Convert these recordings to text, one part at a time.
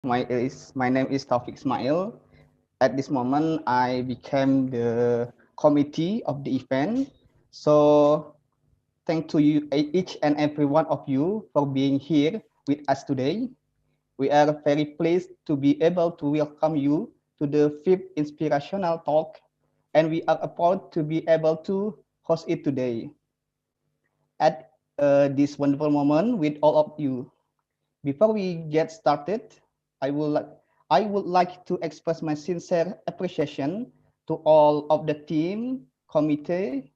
My name is Taufik Ismail. At this moment, I became the committee of the event. So thank to you, each and every one of you, for being here with us today. We are very pleased to be able to welcome you to the fifth inspirational talk, and we are proud to be able to host it today at this wonderful moment with all of you. Before we get started, I would like I would like to express my sincere appreciation to all of the team committee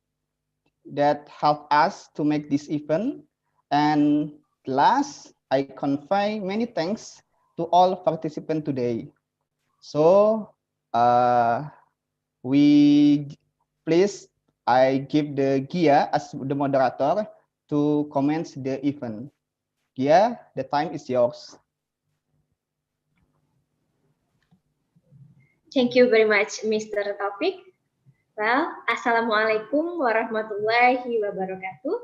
that helped us to make this event. And last, I convey many thanks to all participants today. So uh, we please I give the Gia as the moderator to commence the event. Gia, the time is yours. Thank you very much, Mr. Taufik. Well, Assalamualaikum warahmatullahi wabarakatuh.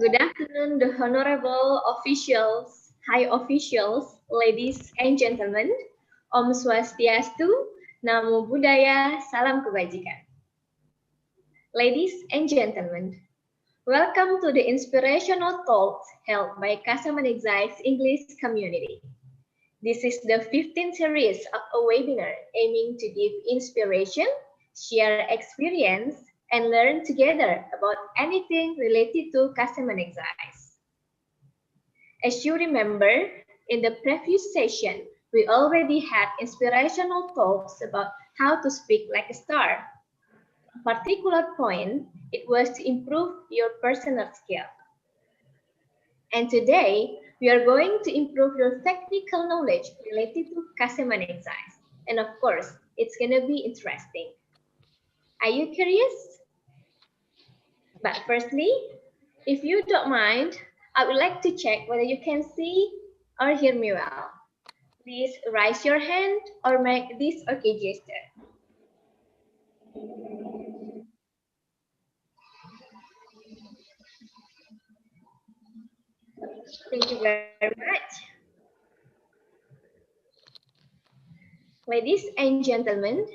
Good afternoon, the honorable officials, high officials, ladies and gentlemen. Om Swastiastu, Namo Buddhaya, Salam Kebajikan. Ladies and gentlemen, welcome to the inspirational talks held by Kasamanegzai's English community. This is the 15th series of a webinar aiming to give inspiration, share experience, and learn together about anything related to Kasamanegzais. As you remember, in the previous session, we already had inspirational talks about how to speak like a star. A particular point, it was to improve your personal skill. And today, we are going to improve your technical knowledge related to Kasamanegzais. And of course, it's going to be interesting. Are you curious? But firstly, if you don't mind, I would like to check whether you can see or hear me well. Please raise your hand or make this okay gesture. Thank you very much. Ladies and gentlemen,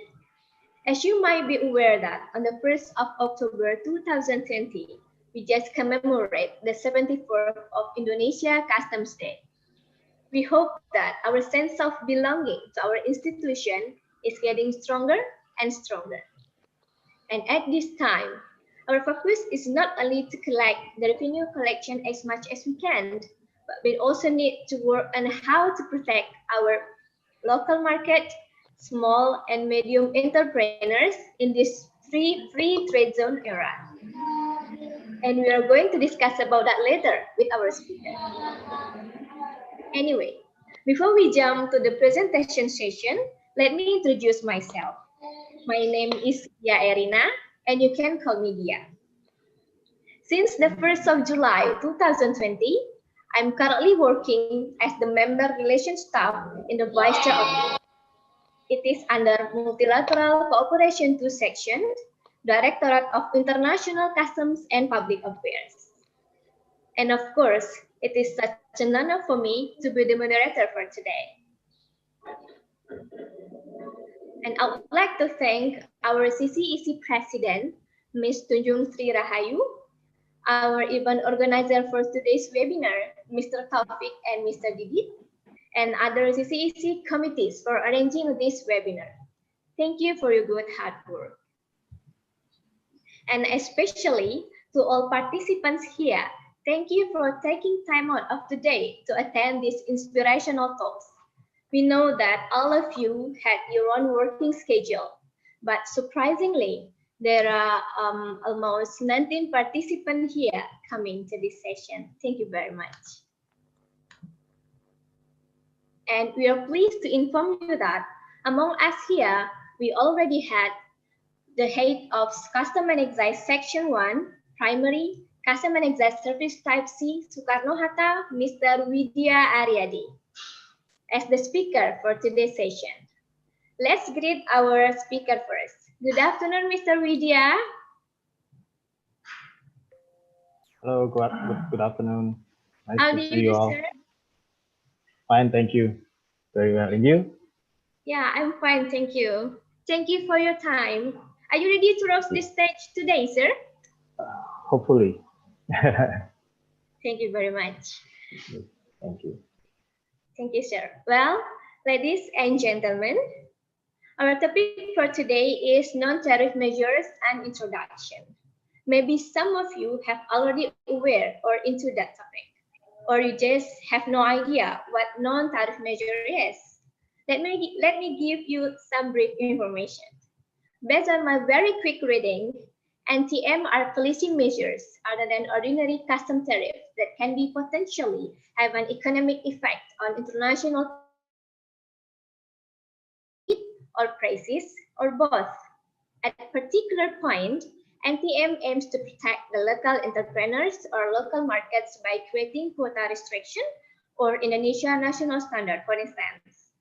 as you might be aware that on the 1st of October 2020, we just commemorate the 74th of Indonesia Customs Day. We hope that our sense of belonging to our institution is getting stronger and stronger. And at this time, our focus is not only to collect the revenue collection as much as we can, but we also need to work on how to protect our local market, small and medium entrepreneurs in this free trade zone era. And we are going to discuss about that later with our speaker. Anyway, before we jump to the presentation session, let me introduce myself. My name is Dia Erina, and you can call me Dia. Since the 1st of July 2020, I'm currently working as the member relations staff in the vice chair of it is under Multilateral Cooperation 2 section, Directorate of International Customs and Public Affairs. And of course, it is such an honor for me to be the moderator for today. And I would like to thank our CCEC President, Ms. Tunjung Sri Rahayu, our event organizer for today's webinar, Mr. Taufik and Mr. Didit, and other CCEC committees for arranging this webinar. Thank you for your good hard work. And especially to all participants here, thank you for taking time out of the day to attend these inspirational talks. We know that all of you had your own working schedule, but surprisingly, there are almost 19 participants here coming to this session. Thank you very much. And we are pleased to inform you that among us here, we already had the head of Kasamanegzais Section 1, Primary, Kasamanegzais Service Type C, Soekarno-Hatta, Mr. Widya Aryadi, as the speaker for today's session. Let's greet our speaker first. Good afternoon, Mr. Widya. Hello, good afternoon. Nice How to do see you you do, all. sir? Fine, thank you. Very well. And you? Yeah, I'm fine, thank you. Thank you for your time. Are you ready to roast this stage today, sir? Hopefully. Thank you very much. Thank you. Thank you, sir. Well, ladies and gentlemen, our topic for today is non-tariff measures and introduction. Maybe some of you have already aware or into that topic, or you just have no idea what non-tariff measure is. Let me give you some brief information. Based on my very quick reading, NTM are policing measures other than ordinary custom tariffs that can be potentially have an economic effect on international or prices or both. At a particular point, NTM aims to protect the local entrepreneurs or local markets by creating quota restriction or Indonesia national standard, for instance.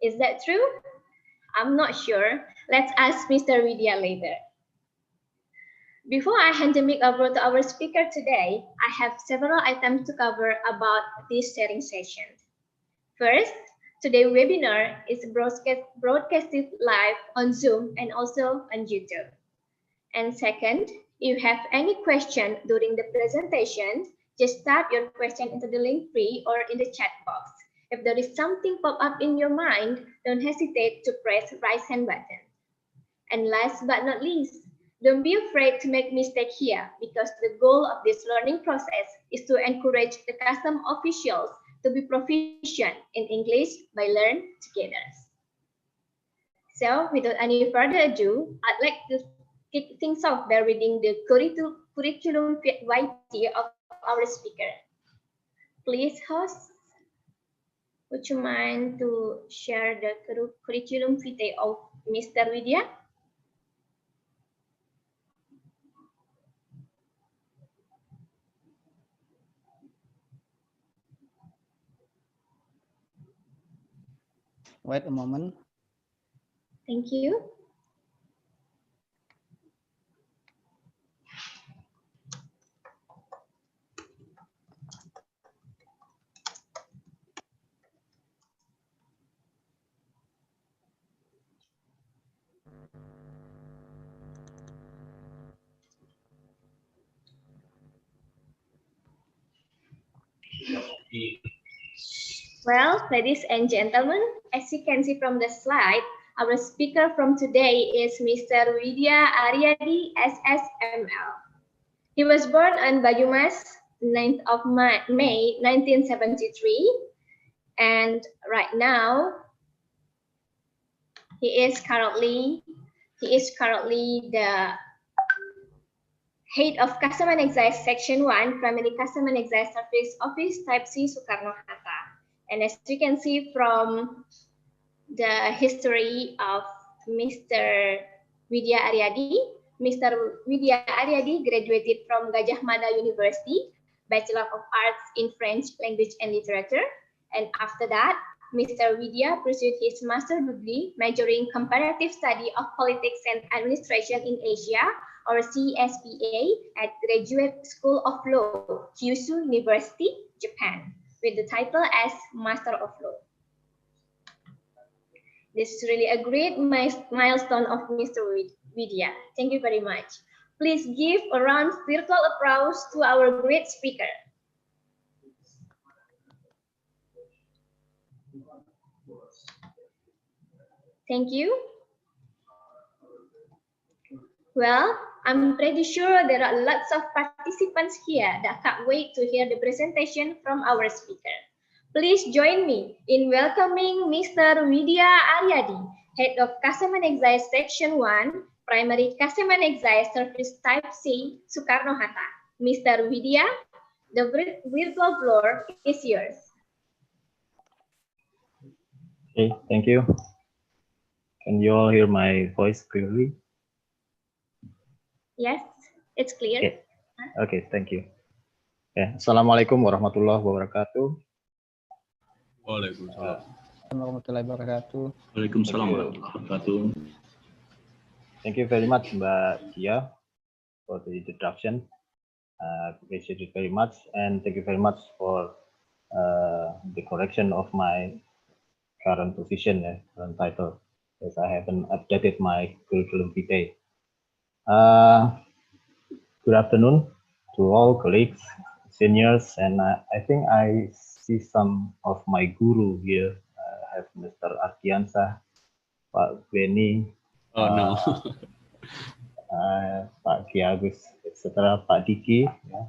Is that true? I'm not sure. Let's ask Mr. Widya later. Before I hand the mic over to our speaker today, I have several items to cover about this sharing session. First, today's webinar is broadcasted live on Zoom and also on YouTube. And second, if you have any question during the presentation, just type your question into the link tree or in the chat box. If there is something pop up in your mind, don't hesitate to press raise hand button. And last but not least, don't be afraid to make mistake here because the goal of this learning process is to encourage the custom officials to be proficient in English by learn together. So without any further ado, I'd like to kick things off by reading the curriculum vitae of our speaker. Please, host, would you mind to share the curriculum vitae of Mr. Widya? Wait a moment. Thank you. Well, ladies and gentlemen, as you can see from the slide, our speaker from today is Mr. Widya Aryadi, SSML. He was born on Banyumas, 9th of May 1973, and right now he is currently the head of Custom and Excise Section 1, Primary Custom and Excise Service Office Type C, Soekarno-Hatta. And as you can see from the history of Mr. Widya Aryadi, Mr. Widya Aryadi graduated from Gajah Mada University, Bachelor of Arts in French Language and Literature. And after that, Mr. Widya pursued his master's degree majoring comparative study of politics and administration in Asia, or CSPA, at Graduate School of Law, Kyushu University, Japan, with the title as Master of Law. This is really a great milestone of Mr. Widya. Thank you very much. Please give a round of virtual applause to our great speaker. Thank you. Well, I'm pretty sure there are lots of participants here that can't wait to hear the presentation from our speaker. Please join me in welcoming Mr. Widya Aryadi, Head of Custom and Excise Section 1, Primary Custom and Excise Service Type C, Soekarno-Hatta. Mr. Widya, the virtual floor is yours. Okay, thank you. Can you all hear my voice clearly? Yes, it's clear. Okay, thank you. Assalamualaikum warahmatullahi wabarakatuh. Waalaikumsalam. Warahmatullahi wabarakatuh. Waalaikumsalam warahmatullahi wabarakatuh. Thank you very much, Mbak Gia, for the introduction. Appreciate it very much, and thank you very much for the correction of my current position and current title, as I haven't updated my curriculum vitae. Good afternoon to all colleagues, seniors, and I think I see some of my guru here. I have Mr. Arkiansa, Pak Benny, Oh no. Pak Kiagus, etc., Pak Diki. Yeah.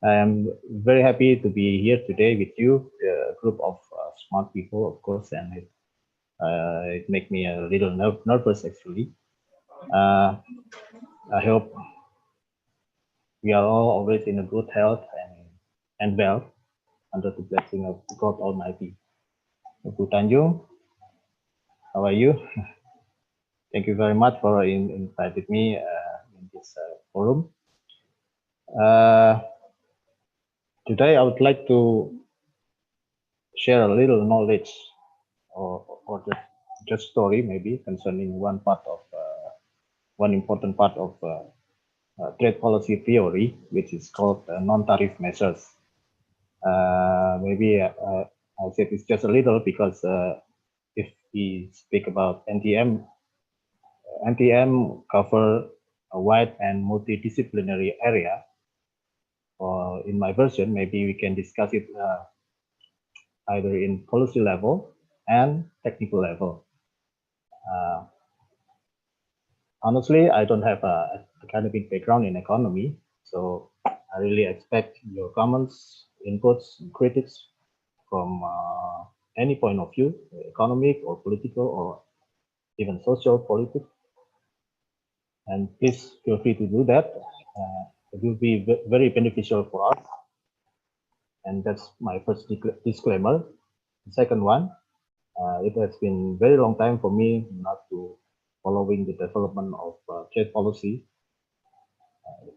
I am very happy to be here today with you, a group of smart people, of course, and it makes me a little nervous actually. I hope we are all always in a good health and well under the blessing of God Almighty. Bu Tanjung, how are you? Thank you very much for inviting me in this forum. Today I would like to share a little knowledge or just story maybe concerning one important part of trade policy theory, which is called non-tariff measures. Maybe I said it's just a little because if we speak about NTM cover a wide and multidisciplinary area. Or in my version, maybe we can discuss it either in policy level and technical level. Honestly, I don't have a academic background in economy, so I really expect your comments, inputs, and critics from any point of view, economic or political or even social politics. And please feel free to do that. It will be very beneficial for us. And that's my first disclaimer. The second one, it has been very long time for me not to following the development of trade policy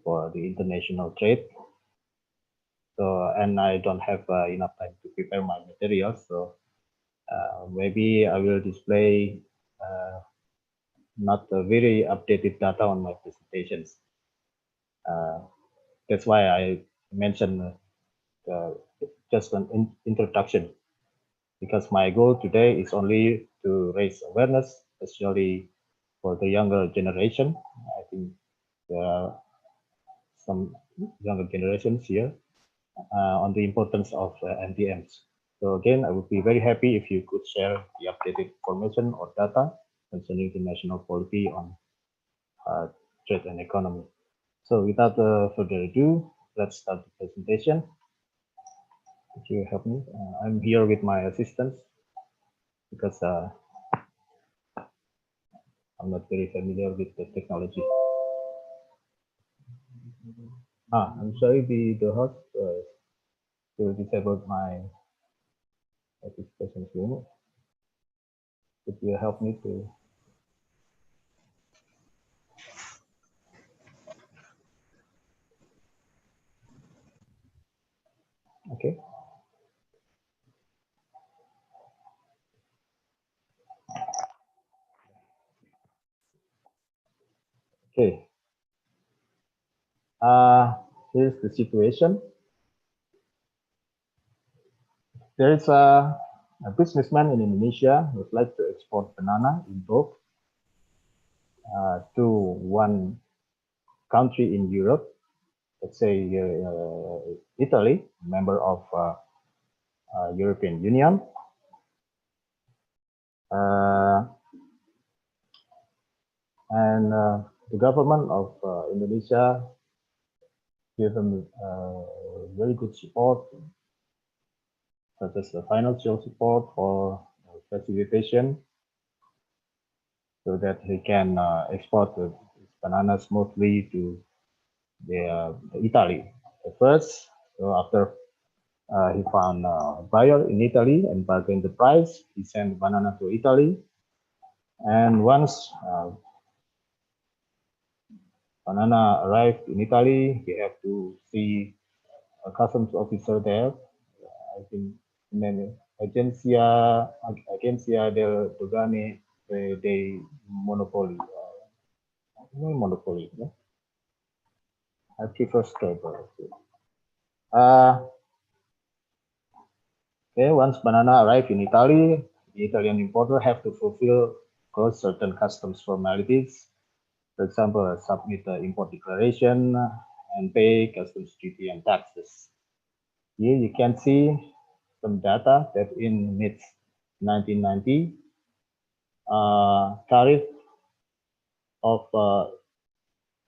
for the international trade. So, and I don't have enough time to prepare my materials. So maybe I will display not very updated data on my presentations. That's why I mentioned just an introduction, because my goal today is only to raise awareness, especially for the younger generation. I think there are some younger generations here on the importance of NTMs. So again, I would be very happy if you could share the updated information or data concerning the national policy on trade and economy. So without further ado, let's start the presentation. Could you help me? I'm here with my assistants because I'm not very familiar with the technology. I'm sorry, the host to disable my participation screen. Could you help me to? Okay. Okay. Here's the situation. There is a businessman in Indonesia who would like to export banana in bulk to one country in Europe, let's say Italy, member of European Union. And the government of Indonesia gave them very good support, such as the financial support for facilitation, so that he can export the bananas smoothly to Italy. First, so after he found a buyer in Italy and bargained the price, he sent banana to Italy. And once banana arrived in Italy, he had to see a customs officer there. I think Agencia del Dogane dei Monopoli. Yeah? I prefer stable. Okay, once banana arrive in Italy, the Italian importer have to fulfill certain customs formalities. For example, submit the import declaration and pay customs duty and taxes. Here you can see some data that in mid-1990, tariff of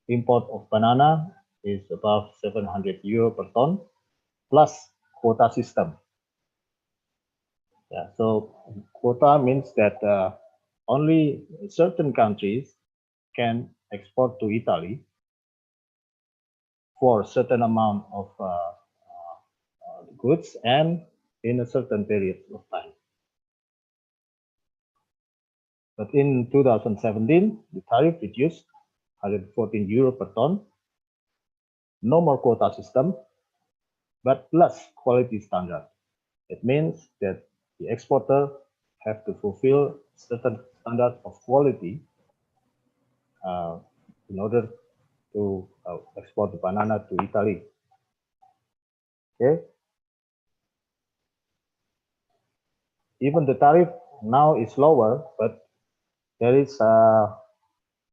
import of banana is above 700 euro per ton plus quota system. Yeah, so quota means that only certain countries can export to Italy for a certain amount of goods and in a certain period of time. But in 2017, the tariff reduced 114 euro per ton, no more quota system, but plus quality standard. It means that the exporter have to fulfill certain standard of quality in order to export the banana to Italy. Okay. Even the tariff now is lower, but there is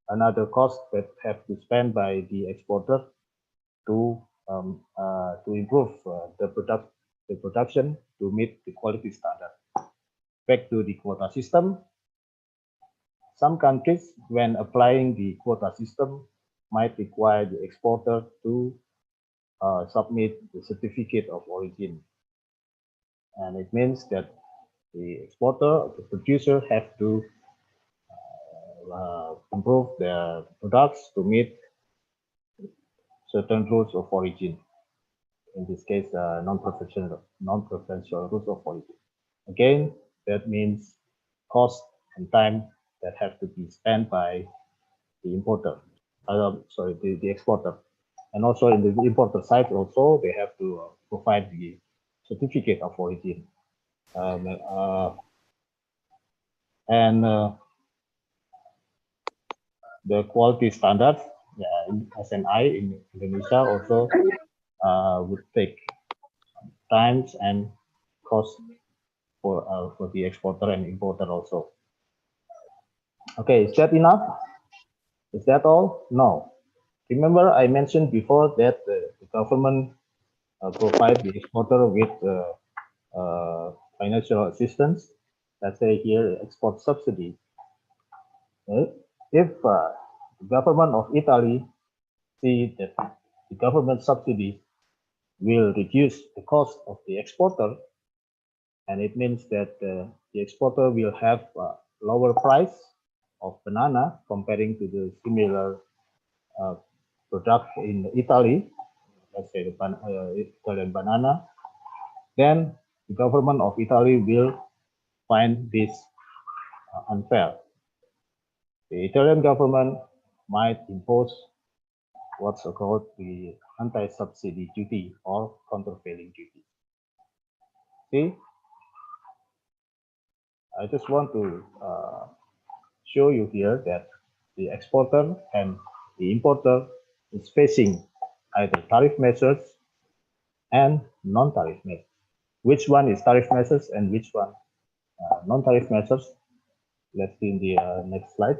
another cost that have to spend by the exporter to improve the production to meet the quality standard. Back to the quota system. Some countries, when applying the quota system, might require the exporter to submit the certificate of origin. And it means that the exporter, the producer have to improve their products to meet certain rules of origin. In this case, non-preferential rules of origin. Again, that means cost and time that have to be spent by the importer. The exporter. And also in the importer side, also they have to provide the certificate of origin. The quality standards, SNI in Indonesia also would take times and cost for the exporter and importer also. Okay, is that enough? Is that all? No. Remember, I mentioned before that the government provide the exporter with financial assistance. Let's say here export subsidy. If the government of Italy see that the government subsidy will reduce the cost of the exporter, and it means that the exporter will have a lower price of banana comparing to the similar product in Italy, let's say the Italian banana, then the government of Italy will find this unfair. The Italian government might impose what's called the anti-subsidy duty or countervailing duty. See, I just want to show you here that the exporter and the importer is facing either tariff measures and non-tariff measures. Which one is tariff measures and which one non-tariff measures? Let's see in the next slide.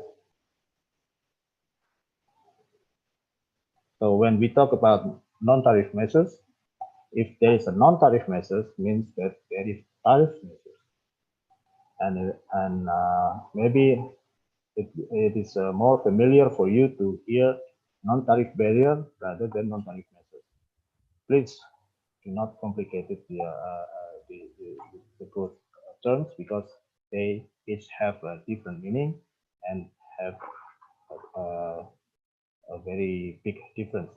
So when we talk about non-tariff measures, if there is a non-tariff measures, means that there is tariff measures, and maybe it is more familiar for you to hear non-tariff barrier rather than non-tariff measures. Please do not complicate it, the both terms, because they each have a different meaning and have a very big difference.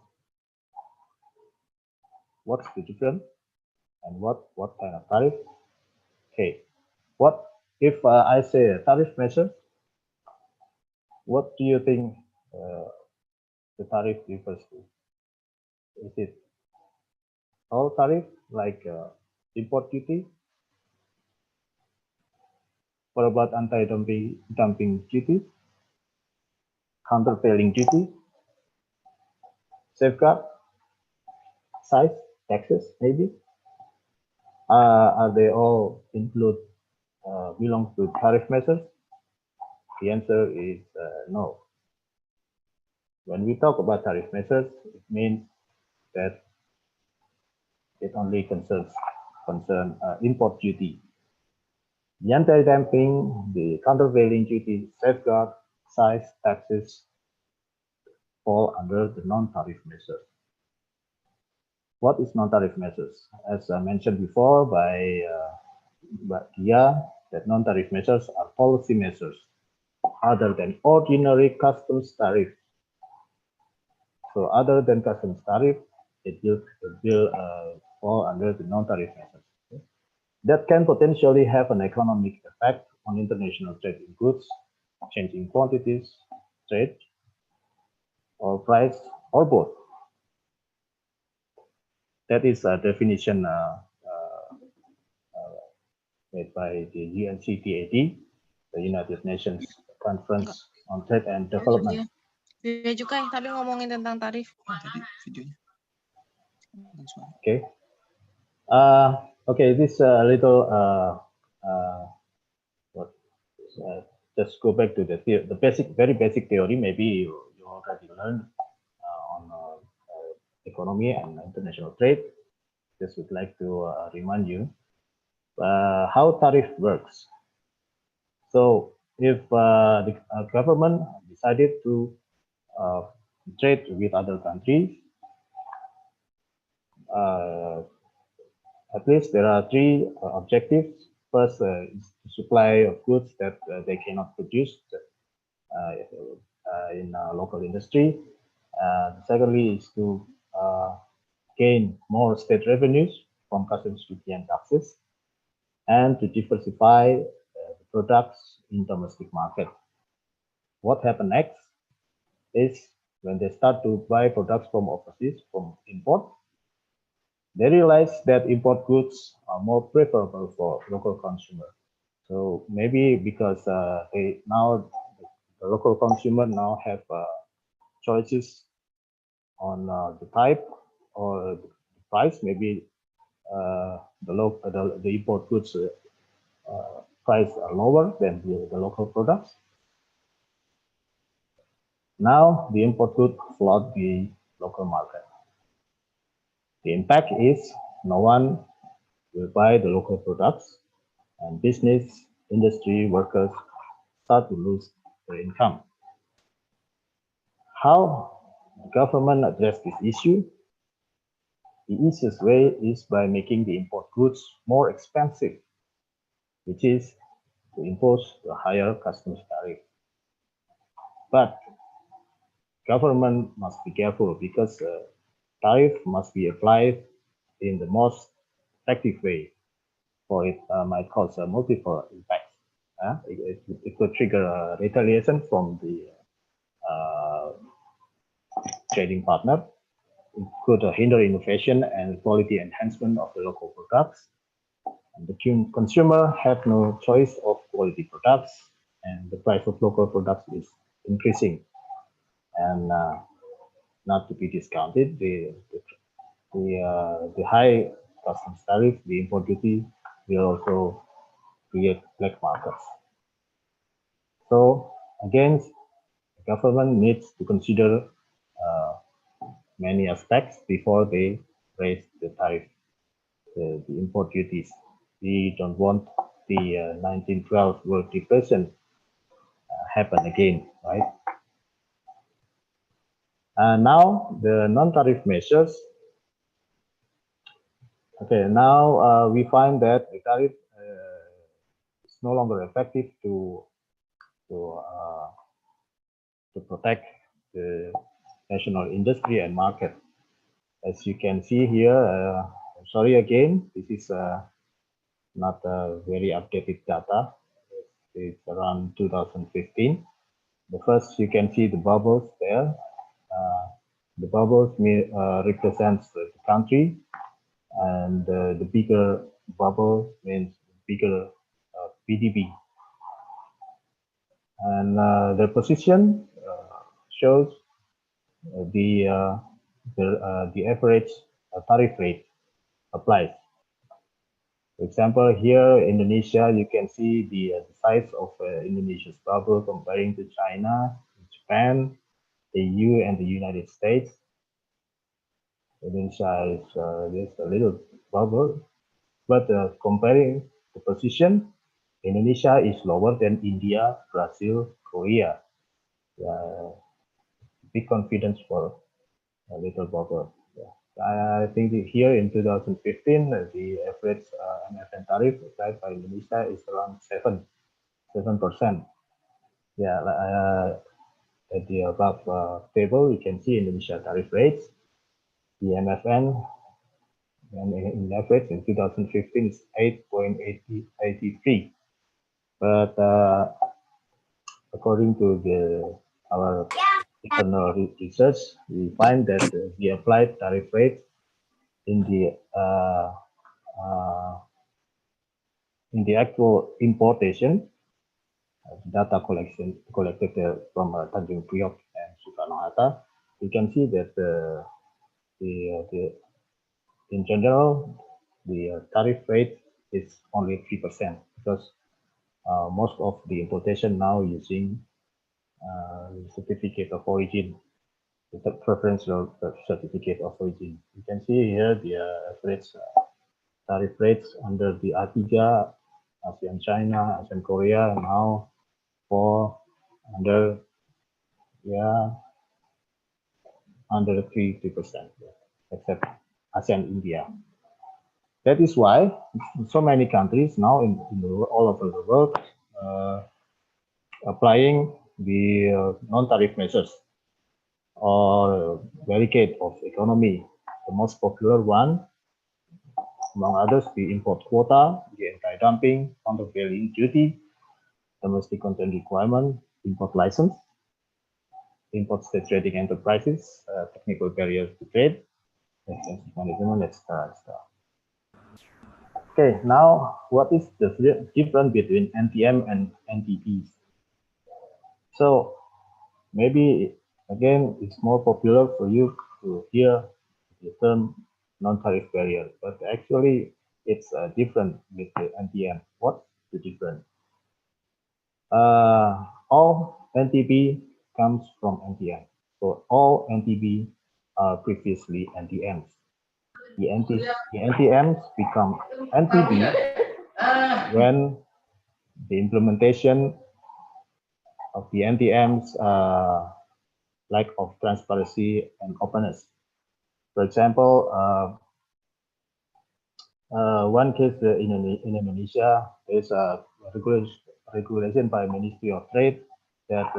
What's the difference and what kind of tariff? Okay, what if I say a tariff measure? What do you think the tariff refers to? Is it all tariff like import duty? What about anti-dumping duty, countervailing duty, safeguard? excise taxes, maybe? Are they all belong to tariff measures? The answer is no. When we talk about tariff measures, it means that it only concern import duty. The anti-dumping, the countervailing duty, safeguard, excise taxes fall under the non-tariff measures. What is non-tariff measures? As I mentioned before by Dia, that non-tariff measures are policy measures other than ordinary customs tariff. So other than customs tariff, it will fall under the non-tariff measures. Okay? That can potentially have an economic effect on international trade in goods, changing quantities, trade, or price, or both. That is a definition made by the UNCTAD, the United Nations Conference on Trade and Development. Bea Cukai tadi ngomongin tentang tarif. Tadi videonya. Okay. Okay, this little just go back to the very basic theory. Maybe you already learned on economy and international trade. Just would like to remind you how tariff works. So if the government decided to trade with other countries, at least there are three objectives. First is the supply of goods that they cannot produce in local industry. Secondly is to gain more state revenues from customs duty and taxes, and to diversify the products in domestic market. What happened next is when they start to buy products from overseas, from import, they realize that import goods are more preferable for local consumer. So maybe because the local consumer now have choices on the type or the price. Maybe the import goods price are lower than the local products. Now the import goods flood the local market. The impact is no one will buy the local products, and business, industry, workers start to lose their income. How the government address this issue? The easiest way is by making the import goods more expensive, which is to impose a higher customs tariff. But government must be careful because tariff must be applied in the most effective way, for it might cause multiple impacts. It could trigger retaliation from the trading partner. It could hinder innovation and quality enhancement of the local products. And the consumer have no choice of quality products, and the price of local products is increasing. And not to be discounted, the high customs tariff, the import duty, will also create black markets. So again, the government needs to consider many aspects before they raise the tariff, the import duties. We don't want the 1912 World Depression happen again, right? Now the non-tariff measures. Okay, now we find that the tariff is no longer effective to protect the national industry and market. As you can see here, sorry again, this is not very updated data. It's around 2015. The first, you can see the bubbles there. The bubbles represents the country, and the bigger bubble means bigger PDB. And the position shows the average tariff rate applies. For example, here Indonesia, you can see the size of Indonesia's bubble comparing to China, Japan, the EU, and the United States. Indonesia is just a little bubble, but comparing the position, Indonesia is lower than India, Brazil, Korea. Big confidence for a little bubble. I think here in 2015, the average MFN tariff applied by Indonesia is around 7%. Yeah, at the above table, you can see Indonesia tariff rates. The MFN and in average in 2015 is 8.83. But according to our internal research, we find that the applied tariff rate in the actual importation data collected from Tanjung Priok and Soekarno-Hatta, you can see that in general the tariff rate is only 3% because most of the importation now using certificate of origin, the preferential certificate of origin. You can see here the average tariff rates under the A3, ASEAN China, ASEAN Korea now for under 3%, except ASEAN India. That is why so many countries now in all over the world applying the non-tariff measures or barricade of economy. The most popular one, among others, the import quota, the anti-dumping, countervailing duty, domestic content requirement, import license, import state trading enterprises, technical barriers to trade, expensive management, etc. Okay, now what is the difference between NTM and NTPs? So maybe again it's more popular for you to hear the term non-tariff barrier, but actually it's different with the NTM. What's the difference? All NTB comes from NTM. So all NTB are previously NTMs. The NTMs become NTB when the implementation of the NTMs lack of transparency and openness. For example, one case in Indonesia, there's a regulation by Ministry of Trade that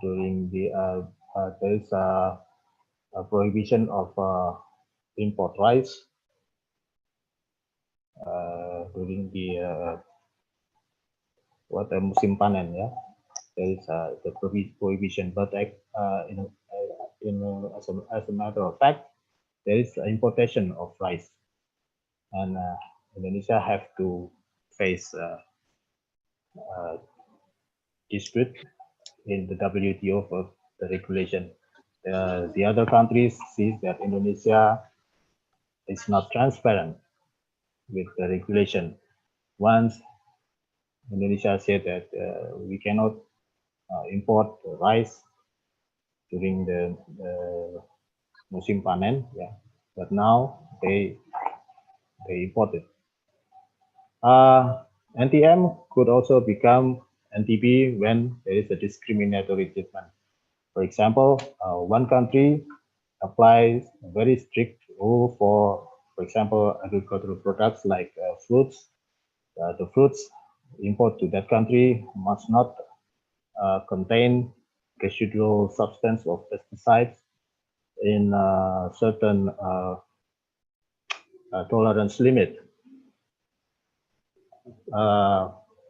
during the there is a prohibition of import rice during the musim panen, yeah. There is the prohibition, but as a matter of fact, there is importation of rice, and Indonesia have to face dispute in the WTO for the regulation. The other countries see that Indonesia is not transparent with the regulation. Once Indonesia said that we cannot import rice during the musim panen, yeah, but now they import it. NTM could also become NTB when there is a discriminatory treatment. For example, one country applies a very strict rule for example, agricultural products like fruits. The fruits import to that country must not contain residual substance of pesticides in certain tolerance limit.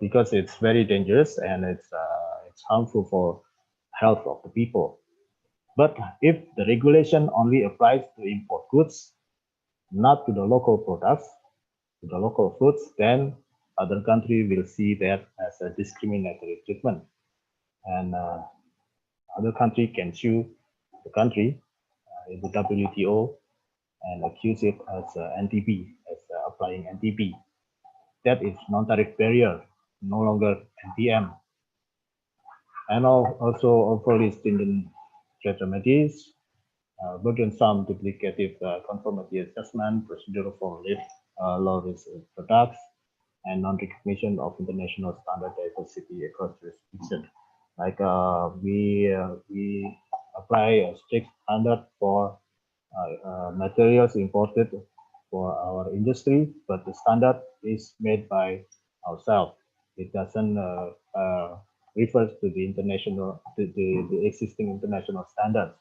Because it's very dangerous and it's harmful for health of the people. But if the regulation only applies to import goods, not to the local products, to the local foods, then other country will see that as a discriminatory treatment, and other country can sue the country in the WTO and accuse it as NTB, as applying NTB. That is non-tariff barrier, no longer NTM. And also overly stringent trade remedies, burdensome duplicative conformity assessment, procedure for low-risk products, and non-recognition of international standard diversity across jurisdictions. Like we apply a strict standard for materials imported for our industry, but the standard is made by ourselves. It doesn't refer to the international, the existing international standards.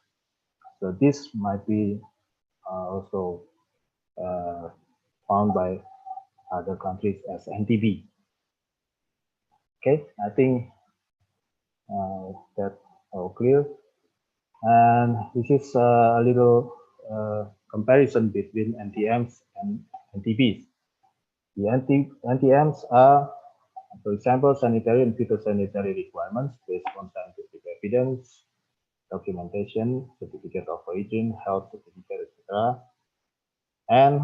So this might be also found by other countries as NTB. Okay, I think that's all clear. And this is a little comparison between NTMs and NTBs. The NTMs are, for example, sanitary and phytosanitary requirements based on scientific evidence, documentation, certificate of origin, health certificate, etc. And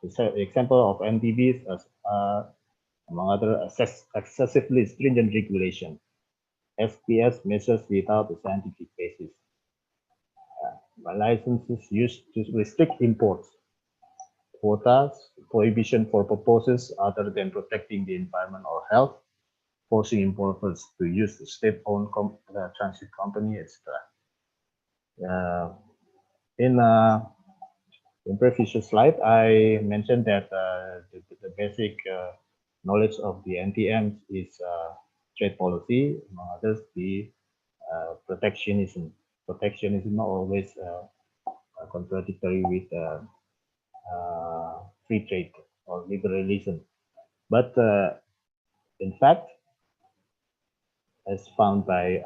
the example of NTBs as among other excessively stringent regulation, SPS measures without a scientific basis. By licenses used to restrict imports, quotas, prohibition for purposes other than protecting the environment or health, forcing importers to use the state-owned transit company, etc. In previous slide, I mentioned that the basic knowledge of the NTM is trade policy, among others, the protectionism. Protectionism is not always contradictory with free trade or liberalism. But in fact, as found by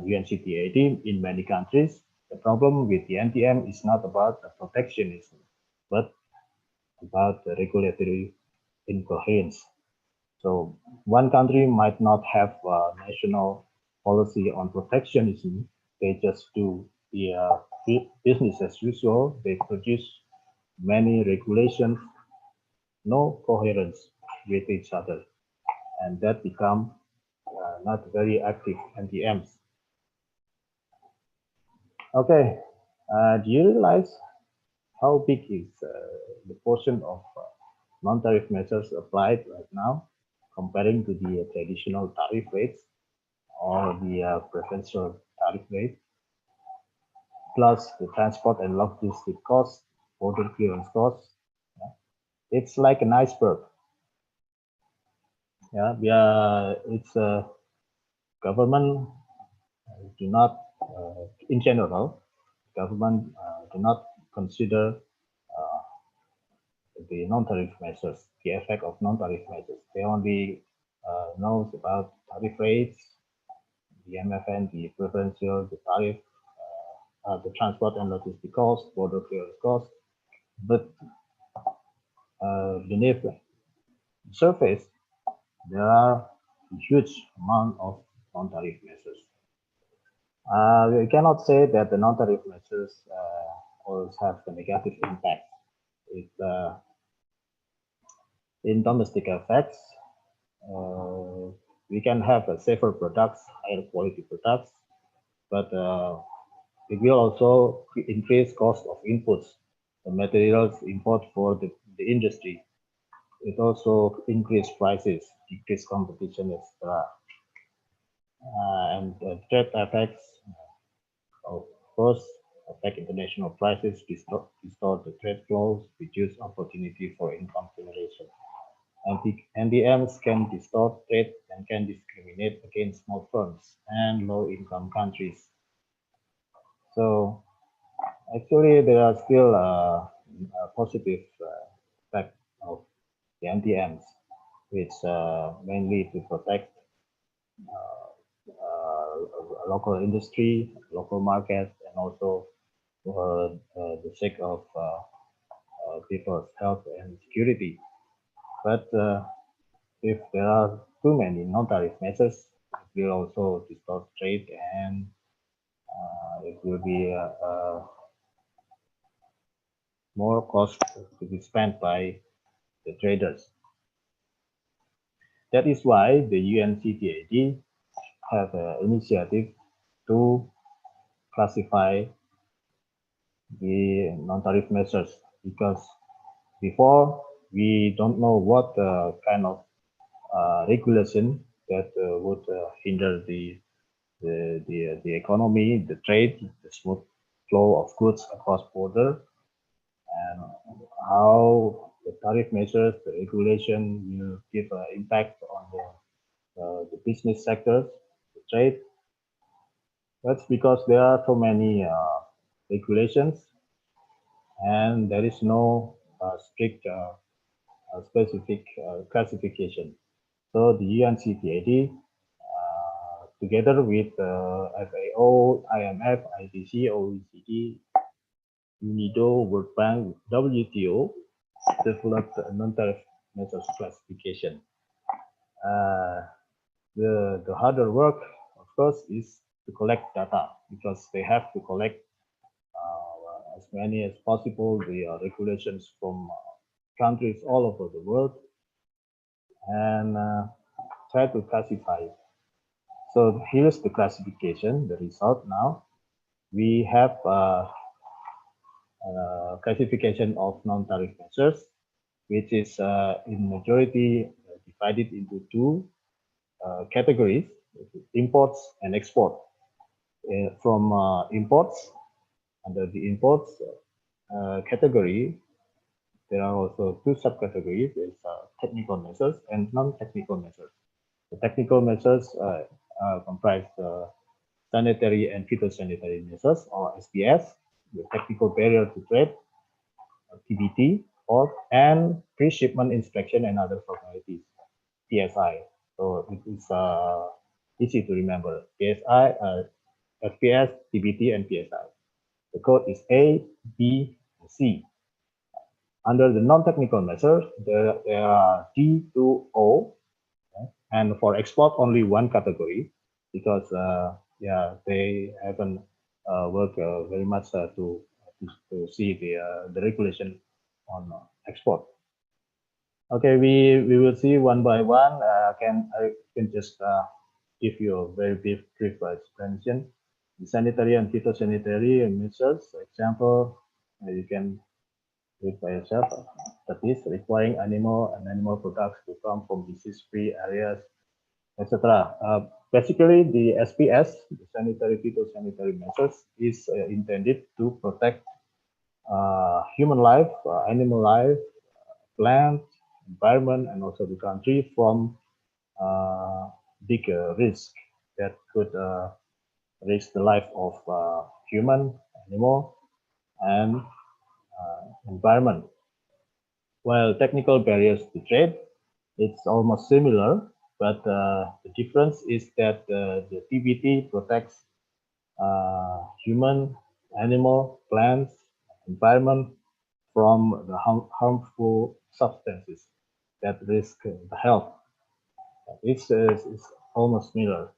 UNCTAD in many countries, the problem with the NTM is not about the protectionism, but about the regulatory incoherence. So one country might not have a national policy on protectionism. They just do the business as usual. They produce many regulations, no coherence with each other, and that become not very active NTMs. Okay, do you realize how big is the portion of non-tariff measures applied right now comparing to the traditional tariff rates or the preferential tariff rate, plus the transport and logistic costs, border clearance costs? It's like an iceberg. It's a government do not, in general, government do not consider the non-tariff measures, the effect of non-tariff measures. They only knows about tariff rates, the MFN, the preferential, the tariff, the transport and logistic costs, border clearance costs. But beneath the surface, there are a huge amount of non-tariff measures. We cannot say that the non-tariff measures always have a negative impact. In domestic effects, we can have safer products, higher quality products, but it will also increase cost of inputs, the materials import for the industry. It also increase prices, decrease competition, etc. And trade effects, of course, affect international prices, distort the trade flows, reduce opportunity for income generation. NDMs can distort trade and can discriminate against small firms and low-income countries. So actually, there are still a positive effect of the NDMs, which mainly to protect local industry, local market, and also for the sake of people's health and security. But if there are too many non-tariff measures, it will also distort trade and it will be more cost to be spent by the traders. That is why the UNCTAD have an initiative to classify the non-tariff measures, because before we don't know what kind of regulation that would hinder the economy, the trade, the smooth flow of goods across border, and how the tariff measures, the regulation will give an impact on the business sectors, the trade. That's because there are so many regulations, and there is no strict specific classification. So the UNCTAD, together with FAO, IMF, ITC, OECD, UNIDO, World Bank, WTO, developed a non-tariff measures classification. The harder work, of course, is to collect data, because they have to collect as many as possible the regulations from countries all over the world, and try to classify it. So here's the classification, the result now. We have classification of non-tariff measures, which is in majority divided into two categories: imports and export. From imports, under the imports category, there are also two subcategories: is technical measures and non-technical measures. The technical measures comprise sanitary and phytosanitary measures, or SPS, the technical barrier to trade, TBT, and pre-shipment inspection and other formalities, PSI. So it is easy to remember: PSI, FPS, TBT, and PSI. The code is A, B, and C. Under the non-technical measures, there are D to O, and for export only one category, because they haven't worked very much to see the regulation on export. Okay, we will see one by one. I can just give you a very brief explanation. The sanitary and phytosanitary measures, example, you can read by yourself. That is requiring animal and animal products to come from disease-free areas, etc. Basically, the SPS, the sanitary phytosanitary measures, is intended to protect human life, animal life, plant, environment, and also the country from big risk that could risk the life of human, animal, and environment. While technical barriers to trade, it's almost similar, but the difference is that the TBT protects human, animal, plants, environment from the harmful substances that risk the health. It's almost similar.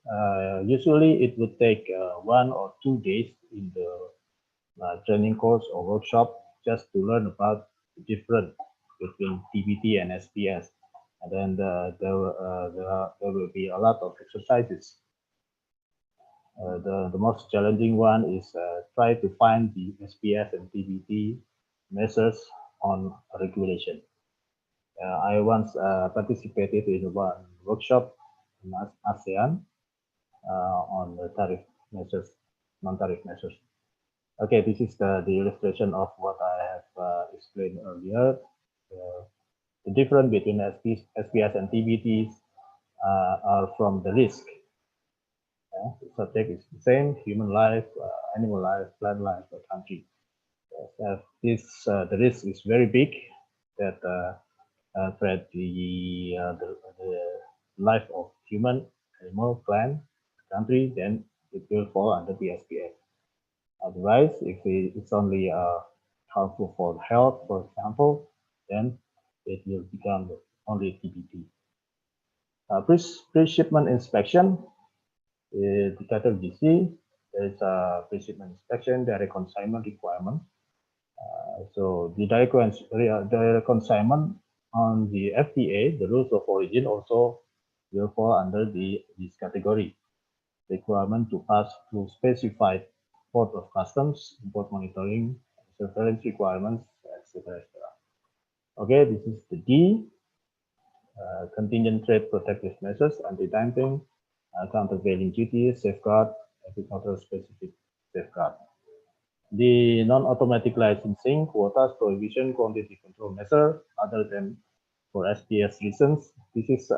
Usually, it would take 1 or 2 days in the training course or workshop just to learn about the difference between TBT and SPS. And then there will be a lot of exercises. The most challenging one is try to find the SPS and TBT measures on regulation. I once participated in one workshop in ASEAN on the tariff measures, non-tariff measures. Okay, this is the illustration of what I have explained earlier. The difference between SPS and TBTs are from the risk. The subject is the same: human life, animal life, plant life, or country. The risk is very big that threat the life of human, animal, plant, country, then it will fall under the SPS. Otherwise, if it's only harmful for health, for example, then it will become only TBT. Pre-shipment inspection, the category C, There is a pre-shipment inspection, direct consignment requirement. So the direct consignment on the FTA, the rules of origin also will fall under this category. Requirement to pass through specified port of customs, import monitoring, surveillance requirements, etc. Okay, this is the D. Contingent trade protective measures, anti-dumping, countervailing duties, safeguard, agricultural specific safeguard. The non-automatic licensing, quotas, prohibition, quantity control measure, other than for SPS reasons. This is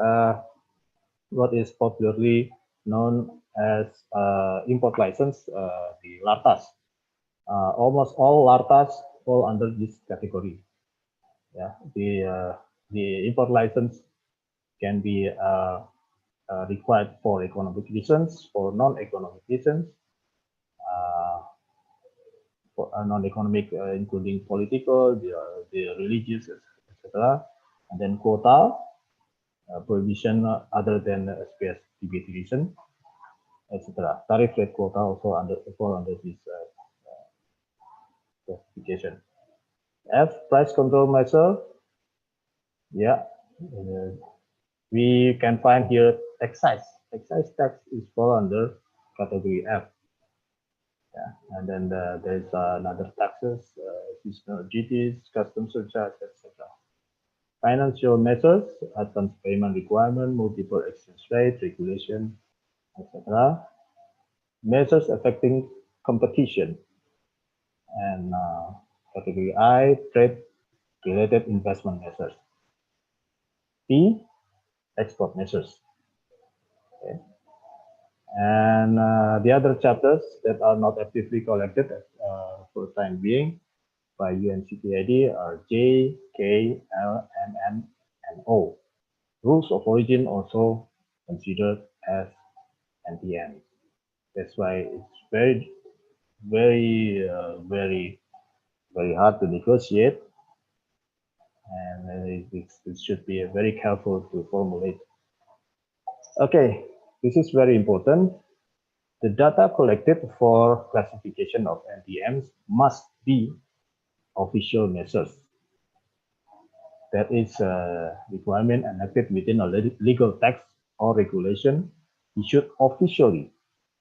what is popularly known as import license, the LARTAS. Almost all LARTAS fall under this category. Yeah, the import license can be required for economic reasons, for non-economic reasons, for non-economic, including political, the religious, etc. And then quota, prohibition other than SPS TBT reason, etc. Tariff rate quota also fall under this classification. F, price control measure. Yeah, we can find here excise. Excise tax is fall under category F. Yeah, and then there's another taxes, additional duties, customs surcharge, etc. Financial measures, advance payment requirement, multiple exchange rate, regulation, etc. Measures affecting competition, and category I, trade-related investment measures. P, export measures. Okay. And the other chapters that are not actively collected for the time being by UNCTAD are J, K, L, M, N, and O. Rules of origin also considered as NTM. That's why it's very hard to negotiate, and it should be very careful to formulate. Okay, this is very important. The data collected for classification of NTMs must be official measures. That is a requirement enacted within a legal text or regulation issued officially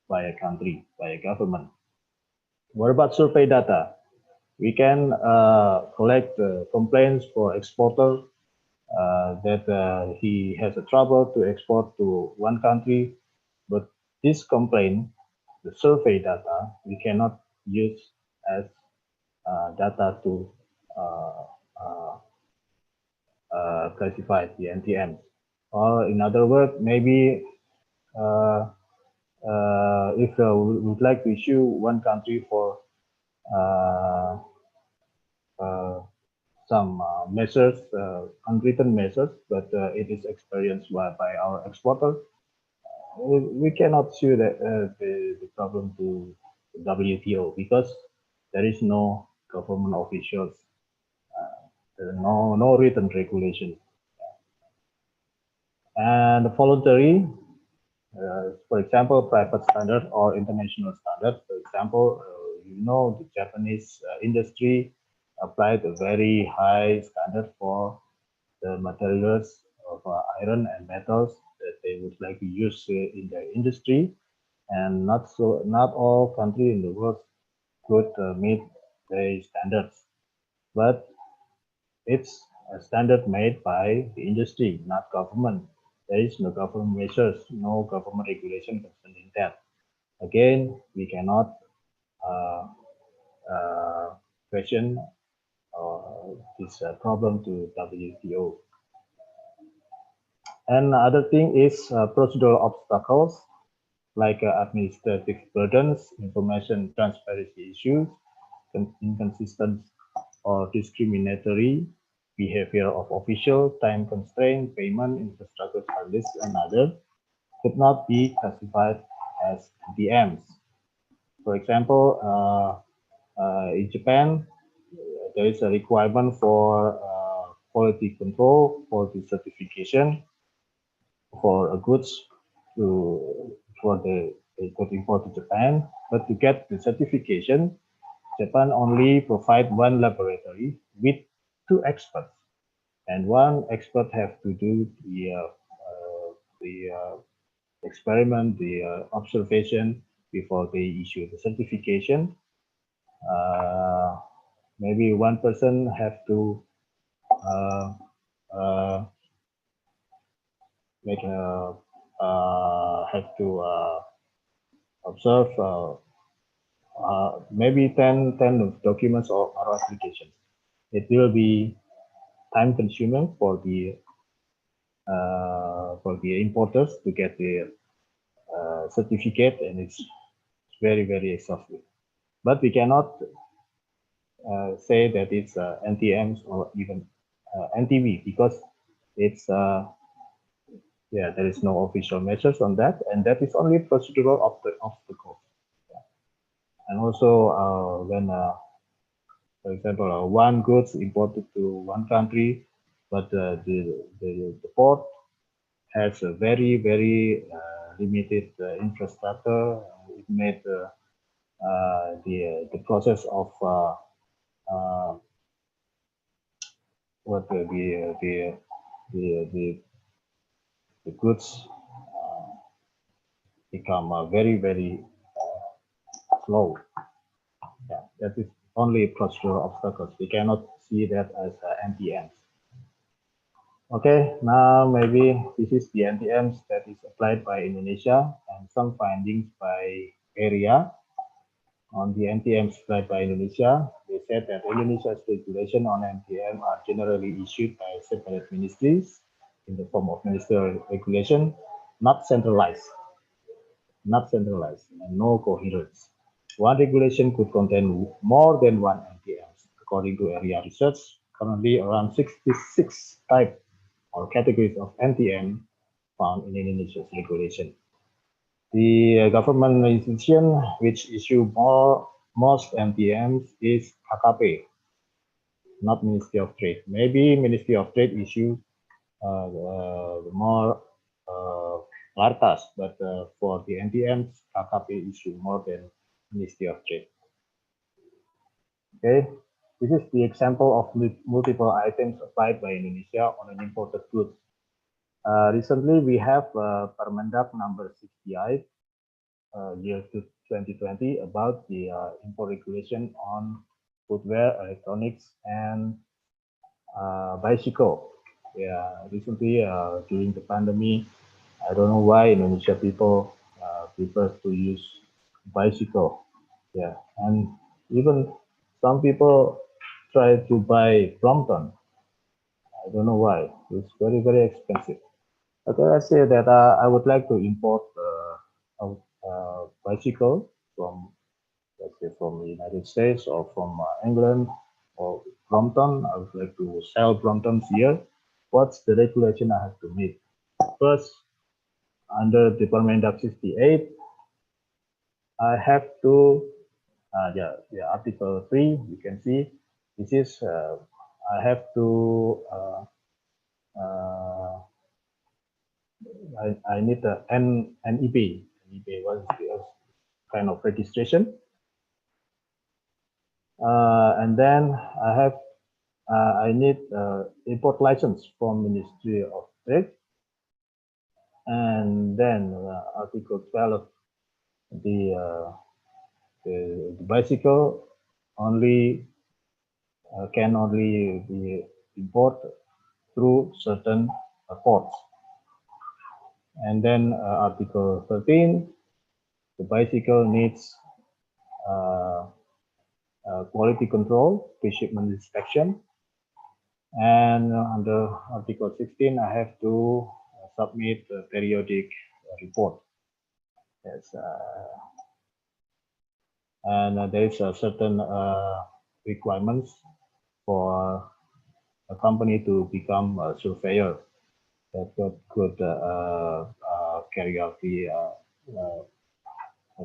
by a country, by a government. What about survey data? We can collect complaints for exporter that he has a trouble to export to one country, but this complaint, the survey data, we cannot use as data to classify the NTMs. Or in other words, maybe if we would like to issue one country for some measures, unwritten measures, but it is experienced by our exporter, we cannot sue the problem to WTO because there is no government officials, no written regulation. And voluntary, for example, private standard or international standard. For example, the Japanese industry applied a very high standard for the materials of iron and metals that they would like to use in their industry, and not all countries in the world could meet the standards, but it's a standard made by the industry, not government. There is no government measures, no government regulation concerning that. Again, we cannot question this problem to WTO. And other thing is procedural obstacles like administrative burdens, information transparency issues, inconsistent or discriminatory behavior of official, time constraint, payment, infrastructure charges, and others could not be classified as NTMs. For example, in Japan, there is a requirement for quality control, quality certification for goods for the they could import to Japan, but to get the certification, Japan only provide one laboratory with 2 experts, and one expert have to do the experiment, the observation before they issue the certification. Maybe one person have to make a have to observe maybe 10 documents or applications. It will be time consuming for the importers to get the certificate, and it's very exhaustive. But we cannot say that it's NTMs or even NTV, because it's yeah, there is no official measures on that, and that is only procedural of the court. Yeah. And also when for example one goods imported to one country, but the port has a very limited infrastructure. It made the process of what the goods become very slow. Yeah, that is only procedural obstacles. We cannot see that as NTMs. Okay, now maybe this is the NTMs that is applied by Indonesia, and some findings by area on the NTMs applied by Indonesia. They said that Indonesia's regulation on NTM are generally issued by separate ministries in the form of ministerial regulation, not centralized, and no coherence. One regulation could contain more than one NTMs. According to area research, currently around 66 types or categories of NTM found in Indonesia's regulation. The government institution which issue most NTMs is KKP, not Ministry of Trade. Maybe Ministry of Trade issue more lartas, but for the NTMs, KKP issue more than Ministry of Trade. Okay, this is the example of multiple items applied by Indonesia on an imported goods. Recently, we have Permendak number 68, year 2020, about the import regulation on footwear, electronics, and bicycle. Yeah, recently during the pandemic, I don't know why Indonesia people prefer to use bicycle. Yeah, and even some people try to buy Brompton. I don't know why. It's very expensive. Okay, let's say that I would like to import a bicycle from, let's say, from the United States or from England or Brompton. I would like to sell Bromptons here. What's the regulation I have to meet? First, under the Permendak 68, I have to, Article 3, you can see, this is, I have to, I need the NEP. NEP was the kind of registration. And then I need import license from Ministry of Trade. And then Article 12, the bicycle only can only be imported through certain ports. And then Article 13, the bicycle needs quality control, pre-shipment inspection. And under Article 16, I have to submit a periodic report. Yes, and there is a certain requirements for a company to become a surveyor that could carry out the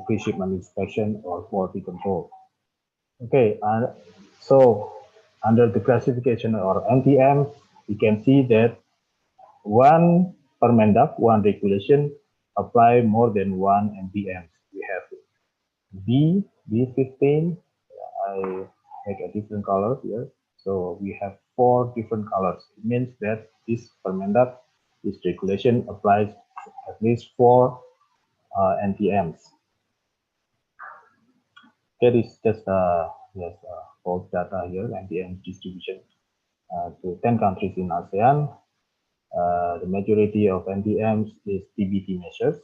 pre-shipment inspection or quality control. Okay, so under the classification or NTM, we can see that one Permendak, one regulation apply more than one NTM. we have B15. I make a different color here. So we have 4 different colors. It means that this Permendak, this regulation applies at least 4 NTMs. That is just false data here, NTM distribution to 10 countries in ASEAN. The majority of NTMs is TBT measures,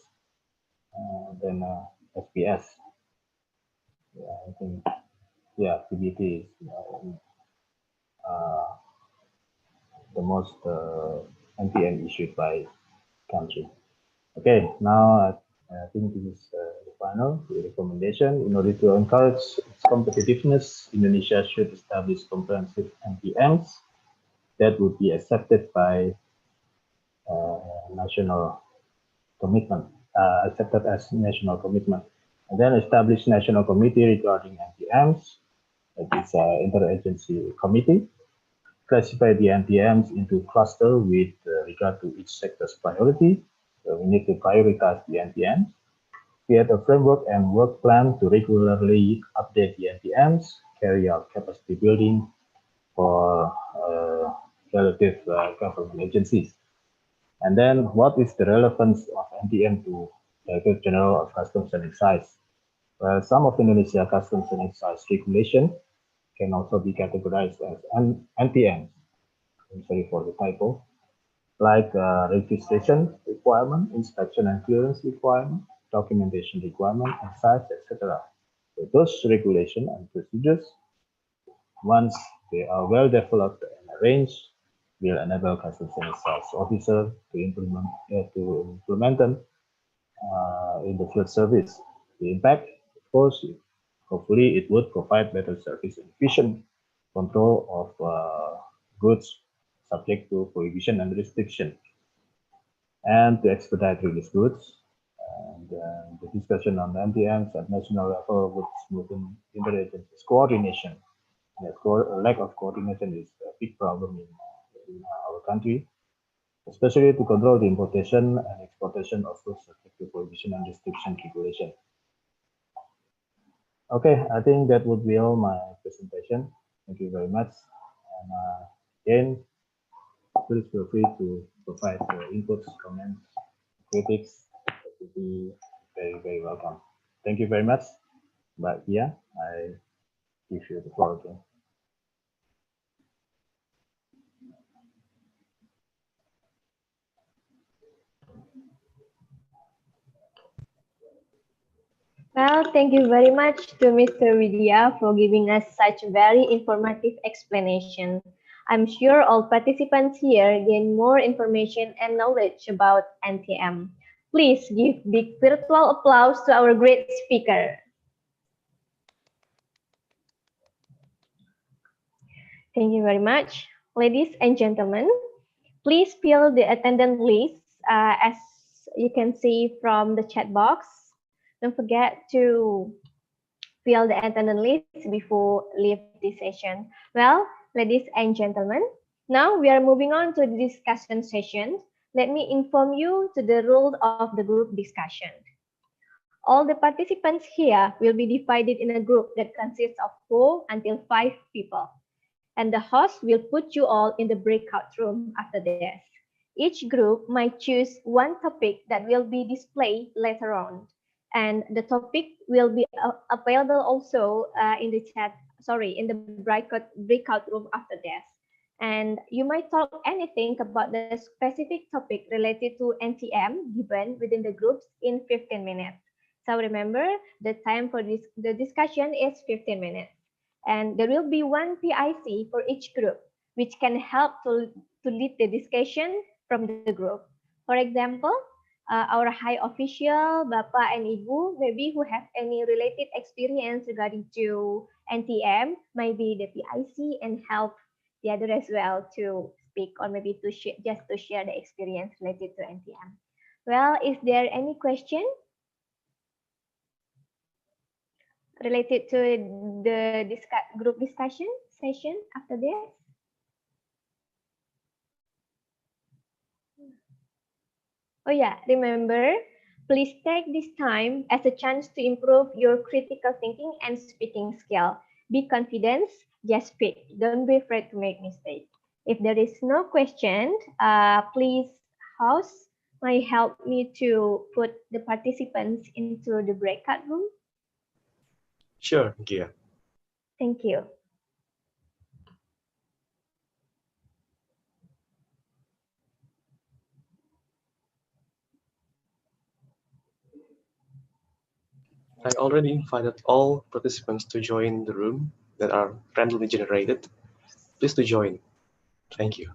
then SPS. Yeah, I think, yeah, TBT is the most NTM issued by country. Okay, now I think this is the final recommendation. In order to encourage its competitiveness, Indonesia should establish comprehensive NTMs that would be accepted by national commitment, accepted as national commitment, and then establish national committee regarding NTMs. That is interagency committee. Classify the NTMs into cluster with regard to each sector's priority. So we need to prioritize the NTMs. Create a framework and work plan to regularly update the NTMs. Carry out capacity building for relative government agencies. And then, what is the relevance of NTM to Director General of Customs and Excise? Well, some of Indonesia Customs and Excise regulation can also be categorized as NTM. I'm sorry for the typo. Like registration requirement, inspection and clearance requirement, documentation requirement, excise, etc. So those regulations and procedures, once they are well developed and arranged, will enable Customs and Excise officer to implement them in the field service. The impact, of course, hopefully it would provide better service and efficient control of goods subject to prohibition and restriction, and to expedite release goods. And the discussion on NTMs at national level would smoothen interagency coordination. Lack of coordination is a big problem in our country, especially to control the importation and exportation of goods subject to prohibition and restriction regulation. Okay, I think that would be all my presentation. Thank you very much. And again, please feel free to provide inputs, comments, critics. That would be very, very welcome. Thank you very much. But yeah, I give you the floor again. Well, thank you very much to Mr. Vidya for giving us such very informative explanation. I'm sure all participants here gain more information and knowledge about NTM. Please give big virtual applause to our great speaker. Thank you very much. Ladies and gentlemen, please fill the attendance list as you can see from the chat box. Don't forget to fill the attendance list before leave this session. Well, ladies and gentlemen, now we are moving on to the discussion session. Let me inform you to the rule of the group discussion. All the participants here will be divided in a group that consists of 4 until 5 people. And the host will put you all in the breakout room after this. Each group might choose one topic that will be displayed later on. And the topic will be available also in the breakout room after this. And you might talk anything about the specific topic related to NTM given within the groups in 15 minutes. So remember, the time for the discussion is 15 minutes. And there will be one PIC for each group, which can help to lead the discussion from the group. For example, our high official, Bapak and Ibu, maybe who have any related experience regarding to NTM, maybe the PIC and help the other as well to speak or maybe to just to share the experience related to NTM. Well, is there any question related to the group discussion session after this? Oh yeah, remember, Please take this time as a chance to improve your critical thinking and speaking skill. Be confident, just speak. Don't be afraid to make mistakes. If there is no question, please host might help me to put the participants into the breakout room. Sure, Gia. Thank you. I already invited all participants to join the room that are randomly generated. Please to join. Thank you.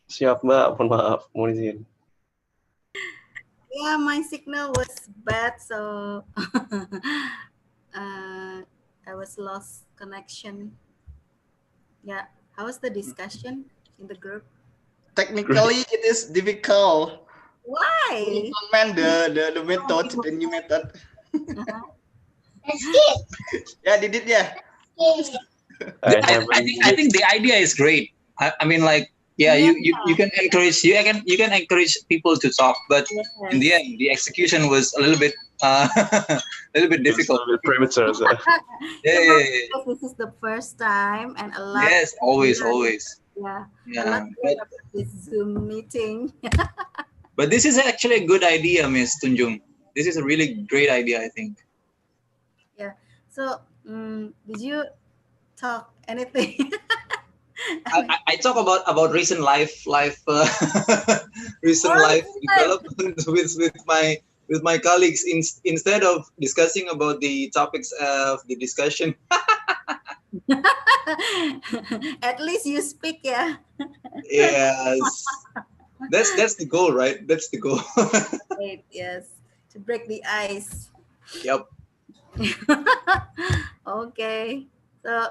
Siap Mbak, mohon maaf, mohon izin. Yeah, my signal was bad, so I was lost connection. Yeah, how was the discussion in the group? Technically, it is difficult to Why? implement the method, the new method. Yeah, did it? Yeah. I think the idea is great. I mean, like, yeah, Yeah. you can encourage people to talk, but in the Yes. end, the execution was a little bit a little bit It's a difficult. little bit premature. So. Yeah, because this is the first time and a lot. Yes, always. Yeah, a Yeah, lot about this Zoom meeting. but this is actually a good idea, Miss Tunjung. This is a really great idea, I think. Yeah. So, did you talk anything? I talk about recent life recent life development with my colleagues instead of discussing about the topics of the discussion. At least you speak, yeah. Yes, that's the goal, right? That's the goal. Great, yes, to break the ice. Yep. Okay, so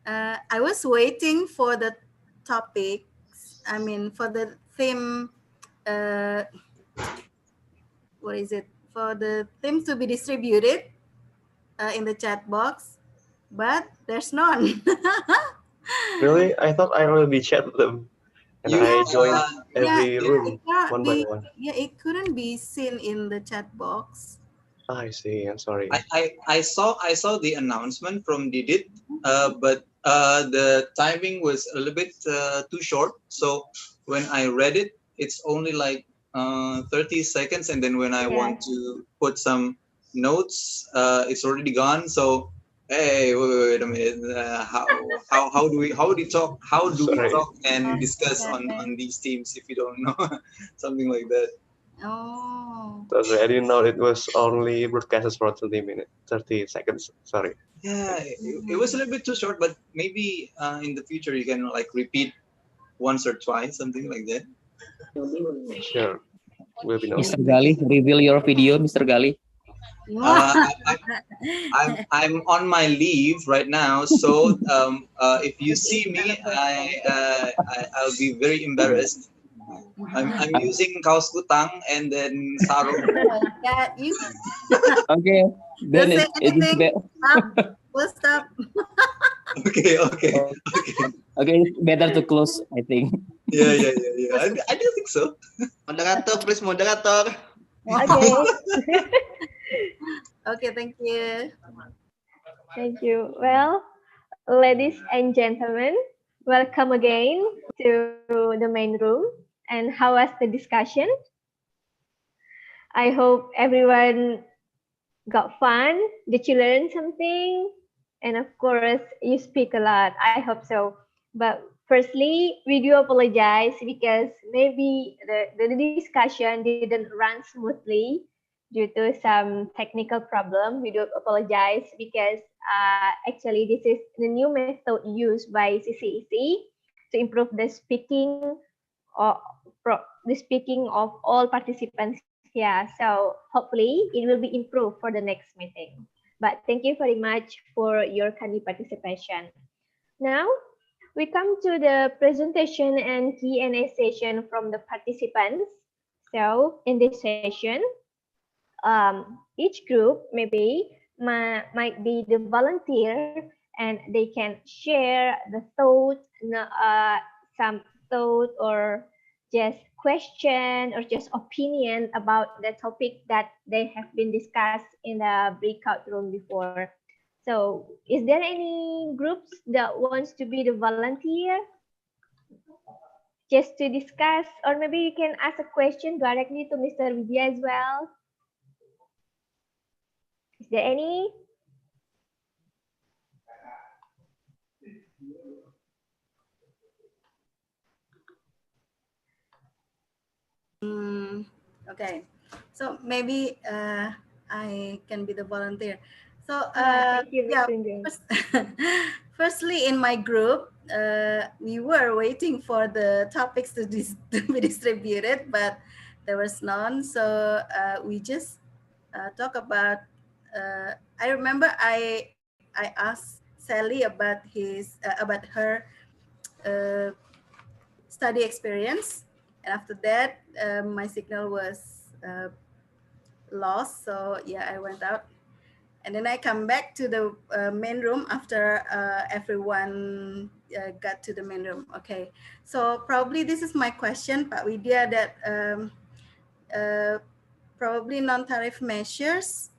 I was waiting for the topics. I mean, for the theme. What is it? For the theme to be distributed in the chat box, but there's none. Really? I thought I already chat them. And I joined every room one by one. Yeah, it couldn't be seen in the chat box. I see. I'm sorry. I saw the announcement from Didit, but the timing was a little bit too short. So when I read it, it's only like 30 seconds, and then when I want to put some notes, it's already gone. So hey, wait a minute. How do we talk and discuss on these teams if you don't know something like that? Oh. Sorry, I didn't know it was only broadcasted for 30 seconds. Sorry. Yeah, it was a little bit too short, but maybe in the future you can like repeat once or twice, something like that. Sure. Will be noted. Mr. Gali, reveal your video, Mr. Gali. I'm on my leave right now, so if you see me, I'll be very embarrassed. I'm using kaos kutang and then sarung. Yeah, you. Okay, then Don't say anything. Stop. We'll stop. Okay. Okay, it's better to close, I think. Yeah. I do think so. Moderator, please, moderator. Okay. Okay, thank you. Thank you. Well, ladies and gentlemen, welcome again to the main room. And how was the discussion? I hope everyone got fun. Did you learn something? And of course, you speak a lot. I hope so. But firstly, we do apologize because maybe the discussion didn't run smoothly due to some technical problem. We do apologize because actually this is the new method used by CEEC to improve the speaking of all participants here. So hopefully it will be improved for the next meeting. But thank you very much for your kind participation. Now we come to the presentation and Q&A session from the participants. So in this session, each group maybe might be the volunteer and they can share the thought, some thought or just question or just opinion about the topic that they have been discussed in the breakout room before. So is there any groups that wants to be the volunteer just to discuss, or maybe you can ask a question directly to Mr. Vidya as well? Is there any? Okay, so maybe I can be the volunteer. So Thank you, yeah, Ms. firstly in my group, we were waiting for the topics to, to be distributed, but there was none. So we just talk about. I remember I asked Sally about her uh, study experience, and after that my signal was lost. So yeah, I went out. And then I come back to the main room after everyone got to the main room. Okay, so probably this is my question, Pak Widya, that probably non-tariff measures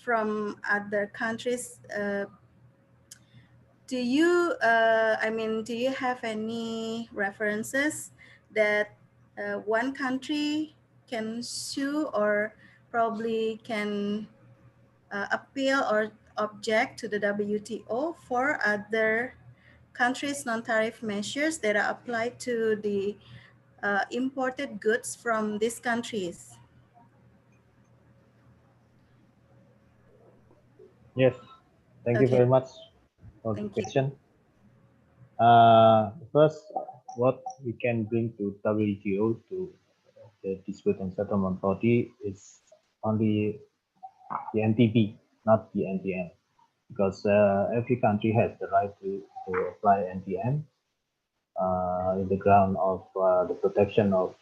from other countries. Do you, do you have any references that one country can sue or probably can appeal or object to the WTO for other countries' non-tariff measures that are applied to the imported goods from these countries? Yes, thank you Okay, very much for the thank you. question. First, what we can bring to WTO, to the Dispute and Settlement Body, is only the NTB, not the NTN, because every country has the right to apply NTN in the ground of the protection of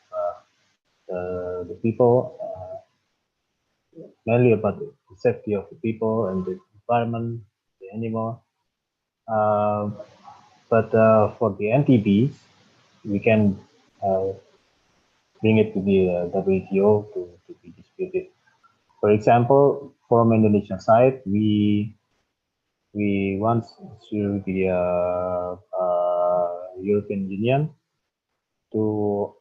the people, mainly about the safety of the people and the environment, the animal. But for the NTBs, we can bring it to the WTO to be disputed. For example, from Indonesian side, we once sued the European Union to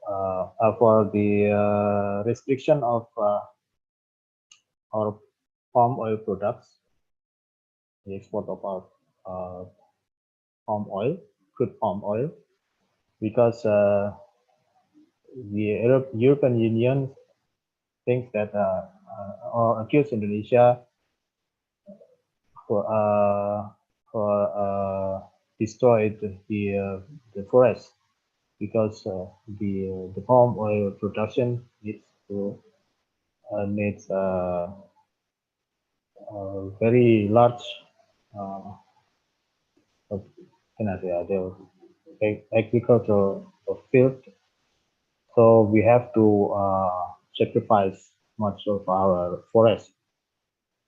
for the restriction of our palm oil products, the export of our palm oil, crude palm oil, because the European Union thinks that or accuse Indonesia for destroyed the forest, because the palm oil production needs very large agricultural field, so we have to sacrifice much of our forest,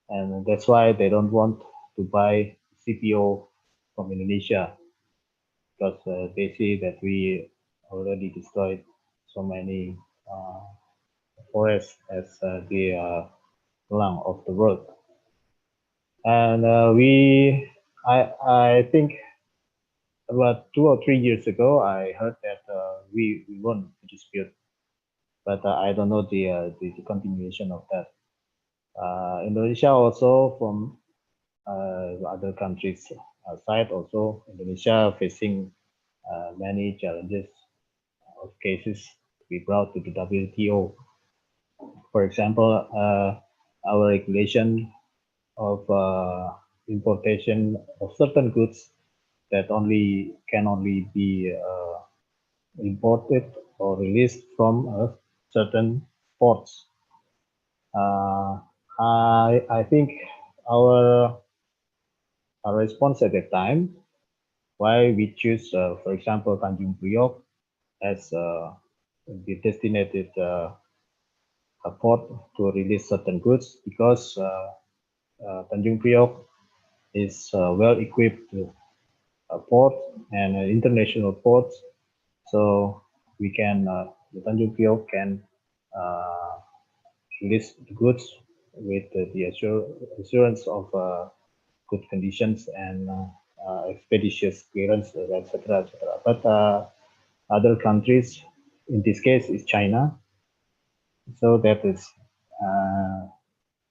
and that's why they don't want to buy CPO from Indonesia, because they see that we already destroyed so many forests as the lung of the world. And I think about 2 or 3 years ago, I heard that we won the dispute, but I don't know the continuation of that. Indonesia also, from other countries side, also Indonesia facing many challenges of cases to be brought to the WTO. For example, our regulation of importation of certain goods that can only be imported or released from certain ports. I think our response at that time, why we choose, for example, Tanjung Priok as the designated port to release certain goods, because Tanjung Priok is well equipped port and international port, so we can the Tanjung Priok can release the goods with the assurance of good conditions and expeditious clearance, etc., etc. But other countries, in this case, is China. So that is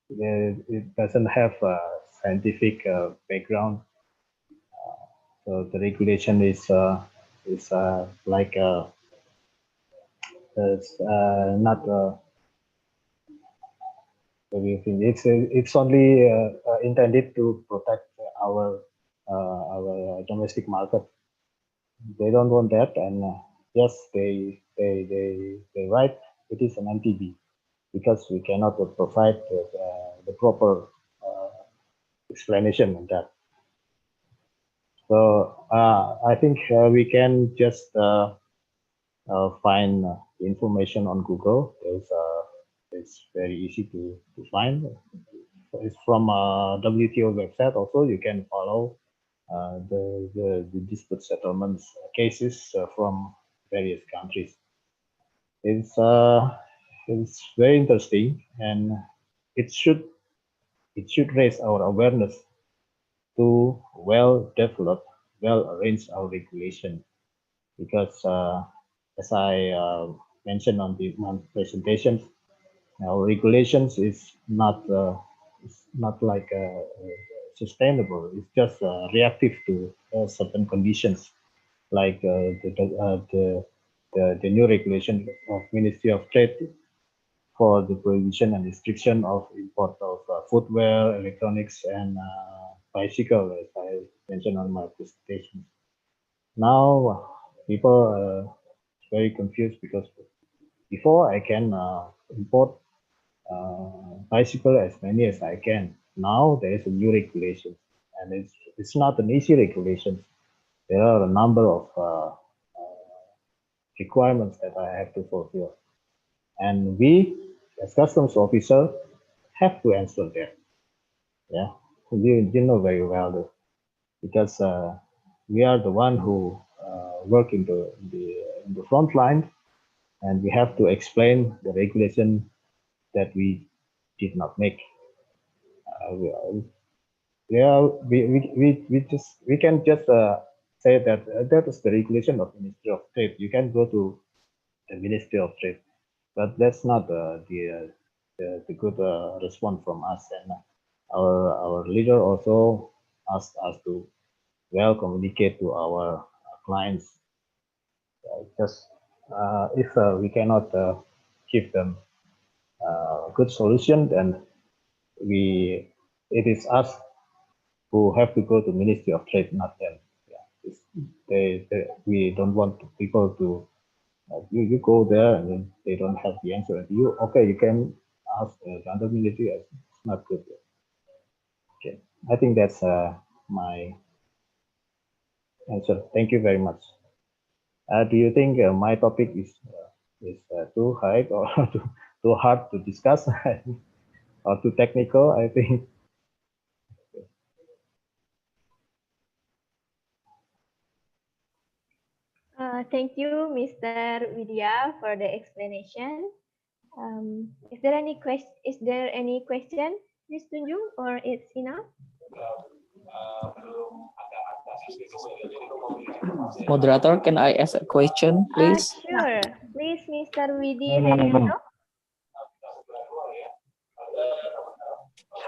it doesn't have a scientific background. So the regulation is like not. It's only intended to protect our our domestic market. They don't want that, and yes, they write it is an NTB because we cannot provide the proper explanation on that. So I think we can just find the information on Google. It's very easy to find. It's from WTO website. Also, you can follow the dispute settlements cases from various countries. It's very interesting, and it should raise our awareness to well develop, well arrange our regulation, because as I mentioned on my presentation, our regulations is not like sustainable. It's just reactive to certain conditions, like the new regulation of Ministry of Trade for the prohibition and restriction of import of footwear, electronics, and bicycle, as I mentioned on my presentation. Now people are very confused because before I can import bicycle as many as I can. Now there is a new regulation, and it's not an easy regulation. There are a number of requirements that I have to fulfill, and we as customs officer have to answer that. Yeah, you know very well that, because we are the one who work in the front line, and we have to explain the regulation that we did not make. Yeah, we can just say that that is the regulation of Ministry of Trade. You can go to the Ministry of Trade, but that's not the good response from us. And our leader also asked us to well communicate to our clients. Just if we cannot give them a good solution, then it is us who have to go to Ministry of Trade, not them. Yeah, we don't want people to you go there and then they don't have the answer. And you okay? You can ask the other military. It's not good. Okay, I think that's my answer. Thank you very much. Do you think my topic is too high or too hard to discuss or too technical? I think. Thank you, Mr. Widya, for the explanation. Is there any question, Ms. Tunjung, or it's enough? Moderator, can I ask a question, please? Sure. Please, Mr. Widi Daryanto.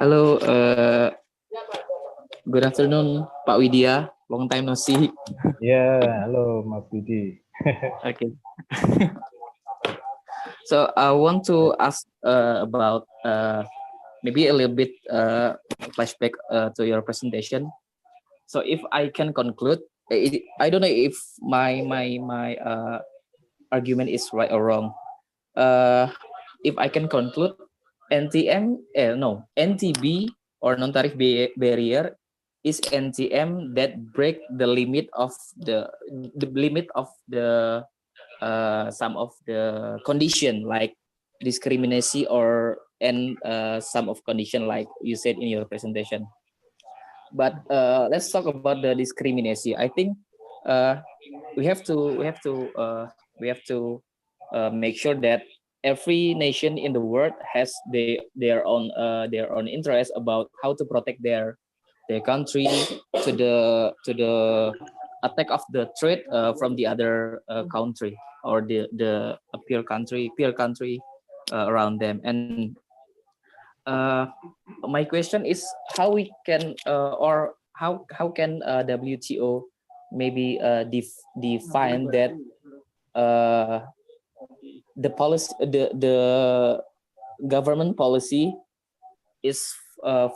Hello, good afternoon, Pak Widya. Long time no see. Yeah, hello, Mas Widi. Okay. So I want to ask about maybe a little bit flashback to your presentation. So if I can conclude, I don't know if my argument is right or wrong. If I can conclude, NTB or non-tariff barrier is NTM that break the limit of the some of the condition like discrimination and some of condition like you said in your presentation. But let's talk about the discrimination. I think we have to make sure that every nation in the world has their own interest about how to protect their country to the attack of the threat from the other country or the peer country around them. And my question is how we can or how can WTO maybe define that the policy, the government policy is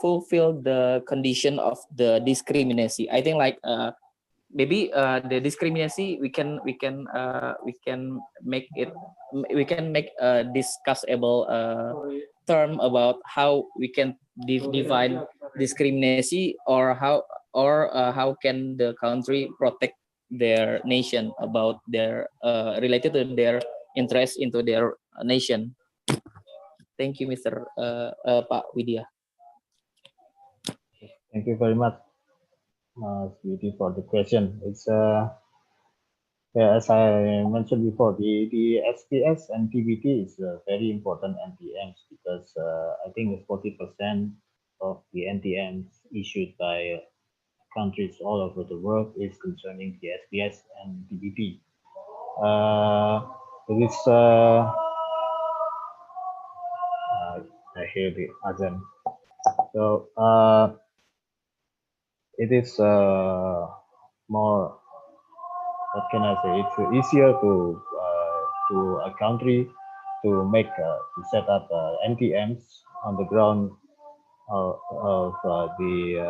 fulfill the condition of the discrimination. I think like maybe the discrimination we can make it, we can make a discussable term about how we can define discrimination, or how can the country protect their nation about their related to their interest into their nation. Thank you, Mr. Pak Widya. Thank you very much, Sweetie, for the question. It's yeah, as I mentioned before, the SPS and TBT is very important NTMs, because I think 40% of the NTMs issued by countries all over the world is concerning the SPS and TBT. It is I hear the azan. So it is more, what can I say? It's easier to a country to make to set up NTMs on the ground of the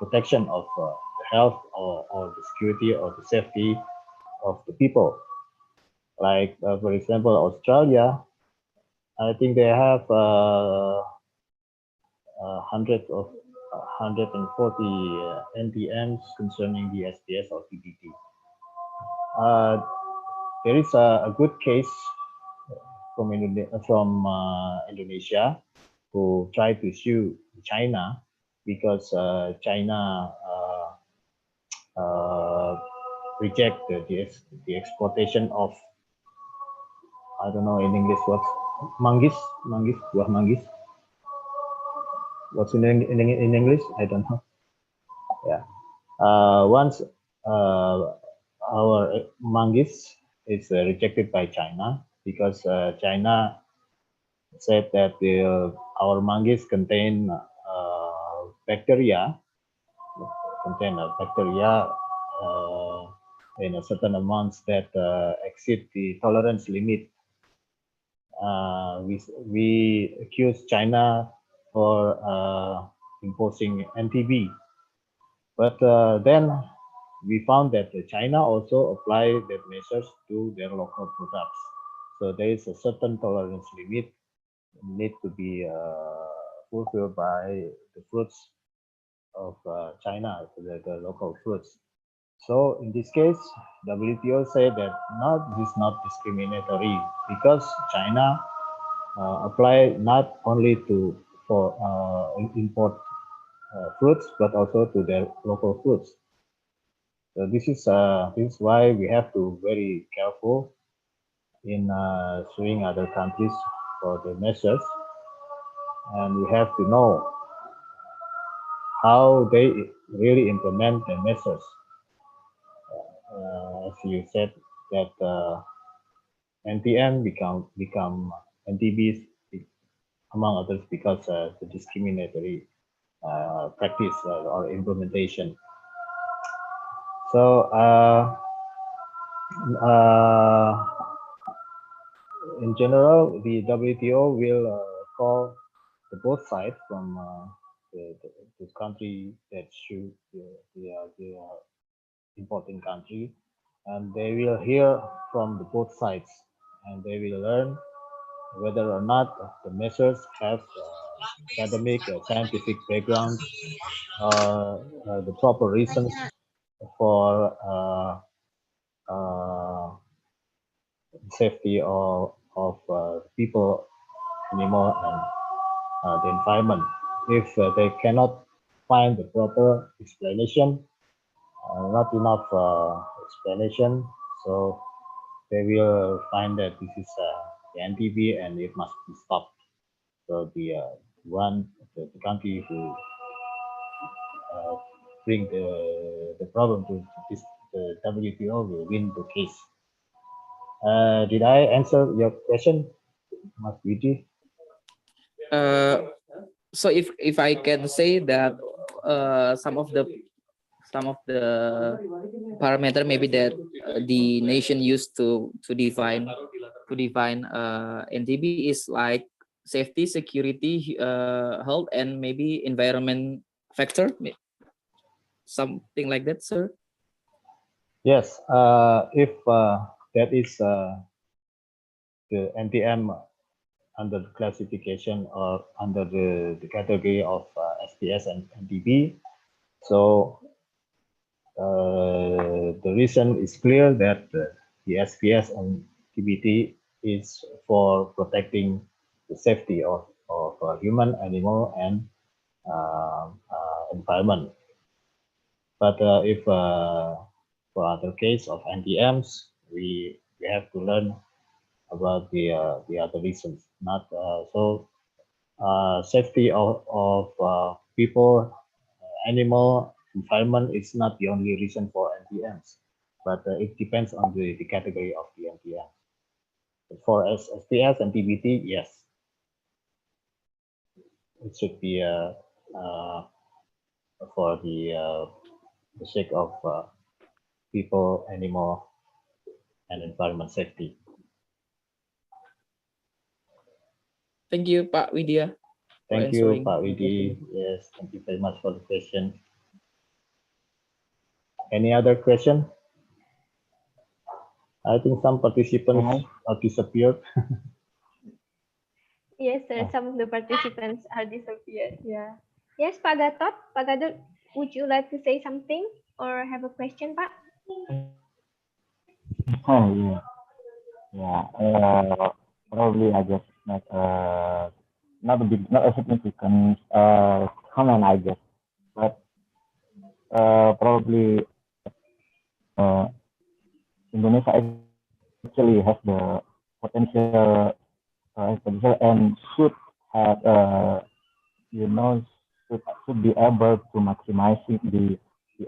protection of the health or the security or the safety of the people. Like for example, Australia, I think they have hundreds of 140 NTMs concerning the SPS or TBT. There is a good case from Indonesia who tried to sue China because China reject the exportation of, I don't know in English what's manggis, buah manggis. What's in English? I don't know. Yeah. Once our manggis is rejected by China because China said that our manggis contain bacteria in a certain amounts that exceed the tolerance limit. We accuse China for imposing NTB, but then we found that China also apply that measures to their local products. So there is a certain tolerance limit need to be fulfilled by the fruits of China, the local fruits. So in this case, WTO said that this is not discriminatory because China apply not only for import fruits but also to their local fruits. So this is why we have to very careful in suing other countries for the measures, and we have to know how they really implement the measures. As you said that NTM become NTBs among others because the discriminatory practice or implementation. So in general, the WTO will call the both sides from the country that should the importing country, and they will hear from the both sides, and they will learn whether or not the measures have academic scientific background, the proper reasons for safety of people, animal, and the environment. If they cannot find the proper explanation, not enough explanation, so they will find that this is the NTB and it must be stopped. So the country who bring the problem to this, the WTO will win the case. Did I answer your question, Mas Widi? So if I can say that some of the parameter maybe that the nation used to define NTB is like safety, security, health, and maybe environment factor, something like that, sir? Yes, if that is the NTM under the classification or under the category of SPS and NTB. So the reason is clear that the SPS and TBT is for protecting the safety of human, animal, and environment. But if for other case of NTMs, we have to learn about the other reasons. Not so safety of people, animal, environment is not the only reason for NTMs, but it depends on the category of the NTM. For SPS and TBT, yes, it should be for the sake of people, animal, and environment safety. Thank you, Pak Widya. Thank you, Pak Widi. Yes, thank you very much for the question. Any other question? I think some participants have disappeared. Yes, some of the participants are disappeared. Yeah. Yes, Pak Gatot. Pak Gatot, would you like to say something or have a question, Pak? Oh, yeah. Yeah. Probably I just make not a significant comment, I guess, but probably Indonesia actually has the potential and should have should be able to maximize the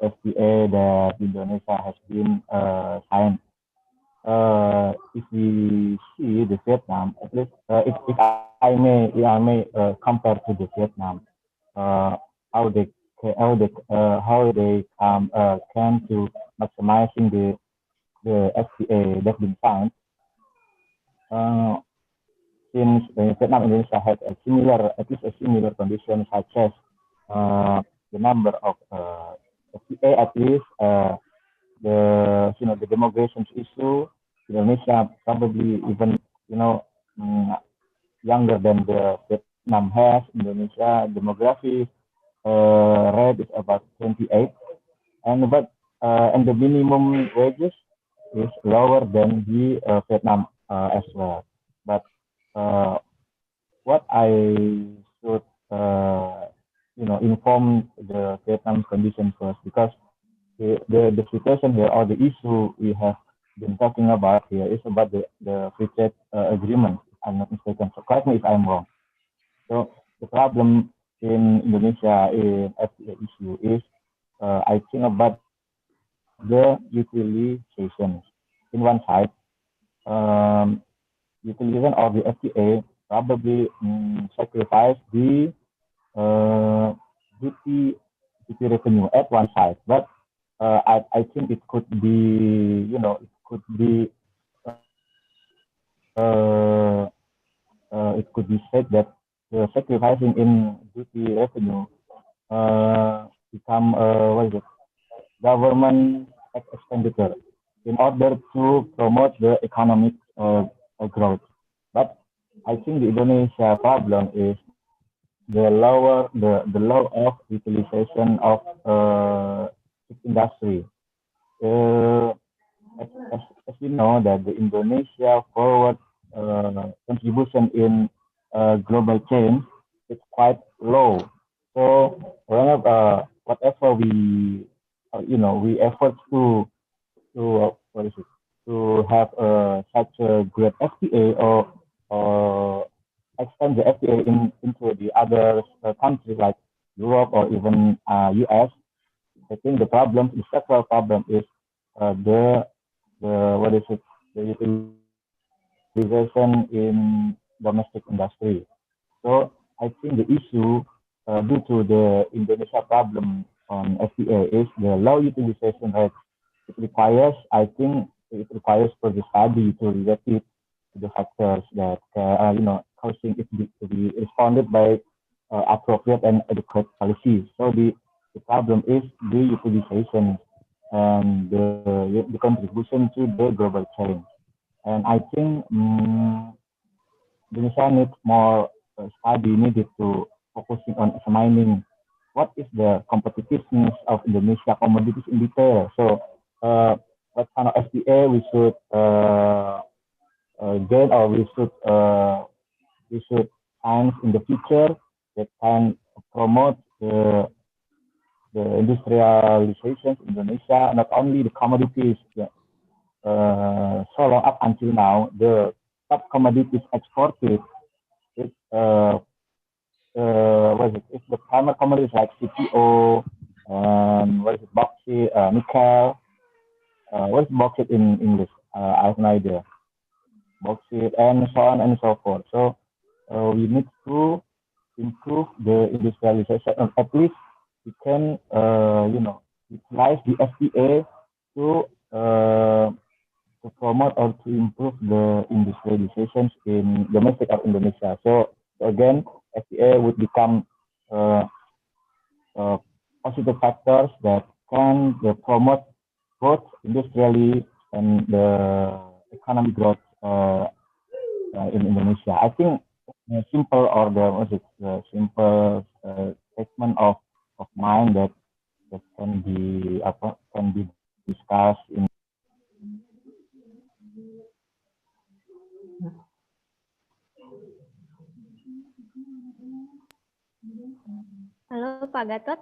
FTA that Indonesia has been signed. If we see the Vietnam, at least if I may compare to the Vietnam, how they can to maximizing the FTA that's been signed. Since Vietnam and Indonesia have at least a similar condition, such as the number of FTA, at least the demographics issue. Indonesia probably even younger than the Vietnam has. Indonesia demography rate is about 28, and the minimum wages is lower than the Vietnam as well. But what I should inform the Vietnam condition first, because the situation here or the issue we have been talking about here is about the free trade agreement, if I'm not mistaken. So correct me if I'm wrong. So the problem in Indonesia in FTA issue is I think about the utilization. In one side, utilization of the FTA probably sacrifice the duty revenue at one side, but I think it could be, it could be said that the sacrificing in duty revenue become government expenditure in order to promote the economic growth. But I think the Indonesia problem is the low of utilization of industry. As we know that the Indonesia forward contribution in global chain is quite low. So whatever we we effort to have such a great FTA or extend the FTA into the other countries like Europe or even US. I think the structural problem is the utilization in domestic industry. So I think the issue due to the Indonesia problem on FTA is the low utilization rate. It requires further study to relate it to the factors that causing it to be responded by appropriate and adequate policies. So the problem is the utilization and the contribution to the global change. And I think Indonesia needs more study needed to focusing on examining what is the competitiveness of Indonesia commodities in detail. So what kind of FTA we should get, or we should find in the future that can promote the industrialization in Indonesia, not only the commodities. So long up until now, the top commodities exported is what is it? It's the primary commodities like CPO, what is it? Bauxite, nickel. What is bauxite in English? I have no idea. Bauxite and so on and so forth. So we need to improve the industrialization, and at least we can, utilize the FTA to promote or to improve the industrializations in domestic of Indonesia. So again, FTA would become positive factors that can promote both industrially and the economic growth in Indonesia. I think the simple or the simple statement of mine that can be discussed in. Halo Pak Gatot.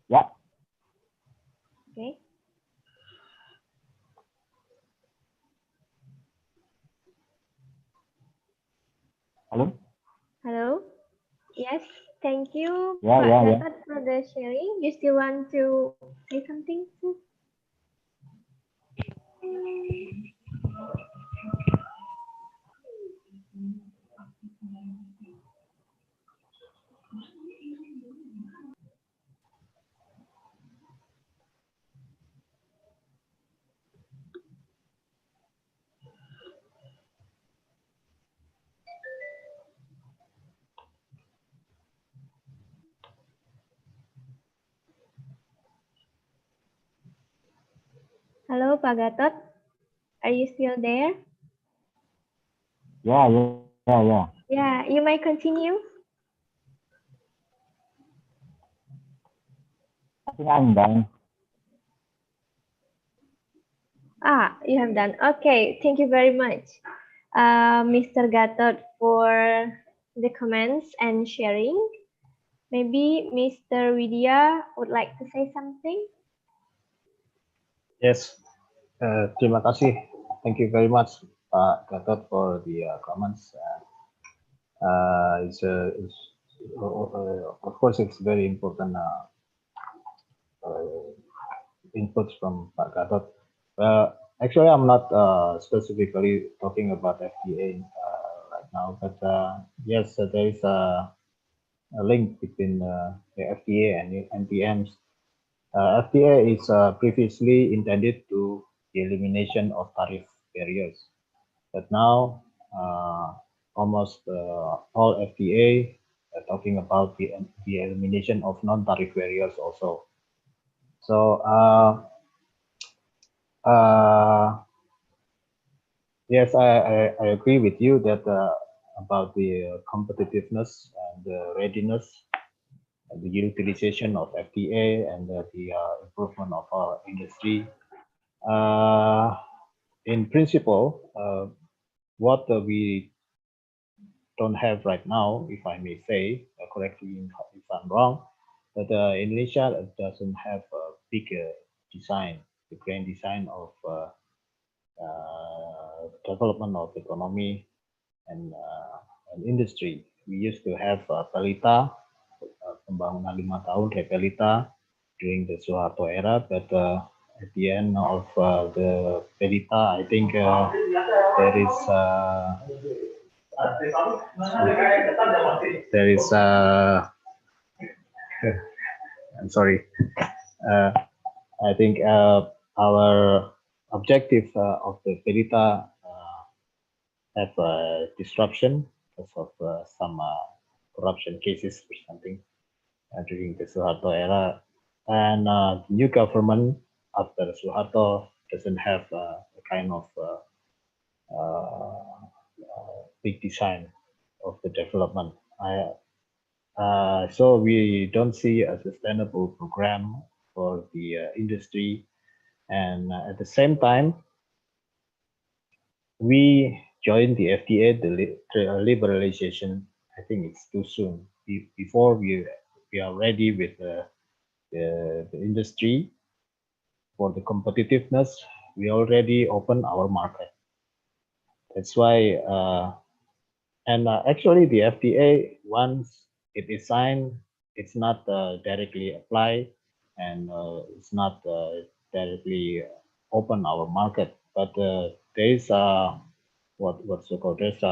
Ya. Okay. Hello? Hello. Yes, thank you, Yeah, Pak yeah, Gatot, for the sharing. You still want to say something? Halo, Pak Gatot. Are you still there? Yeah. Yeah, you may continue. I think I'm done. You have done. Okay, thank you very much, Mr. Gatot, for the comments and sharing. Maybe Mr. Widya would like to say something. Yes, terima kasih. Thank you very much, Pak Gatot, for the comments. Of course, it's very important inputs from Pak Gatot. Actually, I'm not specifically talking about FTA right now, but yes, there is a link between the FTA and the NTMs. FTA is previously intended to the elimination of tariff barriers, but now almost all FTA are talking about the elimination of non-tariff barriers also. So yes, I agree with you that about the competitiveness and the readiness and the utilization of FTA and the improvement of our industry. In principle, what we don't have right now, if I may say, correct me if I'm wrong, but Indonesia doesn't have a big design, the grand design of development of economy and industry. We used to have Pelita, pembangunan 5 tahun Repelita during the Soeharto era, but at the end of the Pelita, I think there is I'm sorry. I think our objective of the Pelita have disruption because of some corruption cases or something during the Suharto era. And the new government after Suharto doesn't have a kind of big design of the development. So we don't see a sustainable program for the industry. And at the same time, we joined the FTA, the liberalization. I think it's too soon. Before we are ready with the industry for the competitiveness, we already open our market. That's why, actually the FTA, once it is signed, it's not directly applied, and it's not directly open our market. But there is what's so called, there's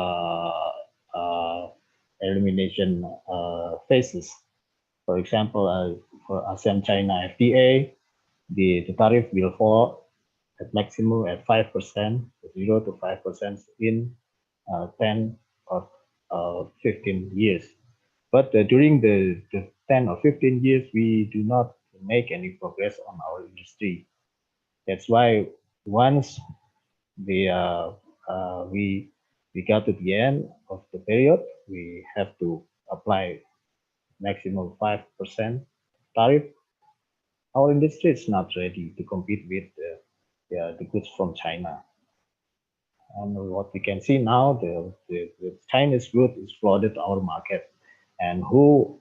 elimination phases. For example, for ASEAN China FTA, the tariff will fall at maximum at 5%, 0 to 5% in 10 or 15 years. But during the 10 or 15 years, we do not make any progress on our industry. That's why once we got to the end of the period, we have to apply maximum 5% tariff. Our industry is not ready to compete with the goods from China. And what we can see now, the Chinese good is flooded our market, and who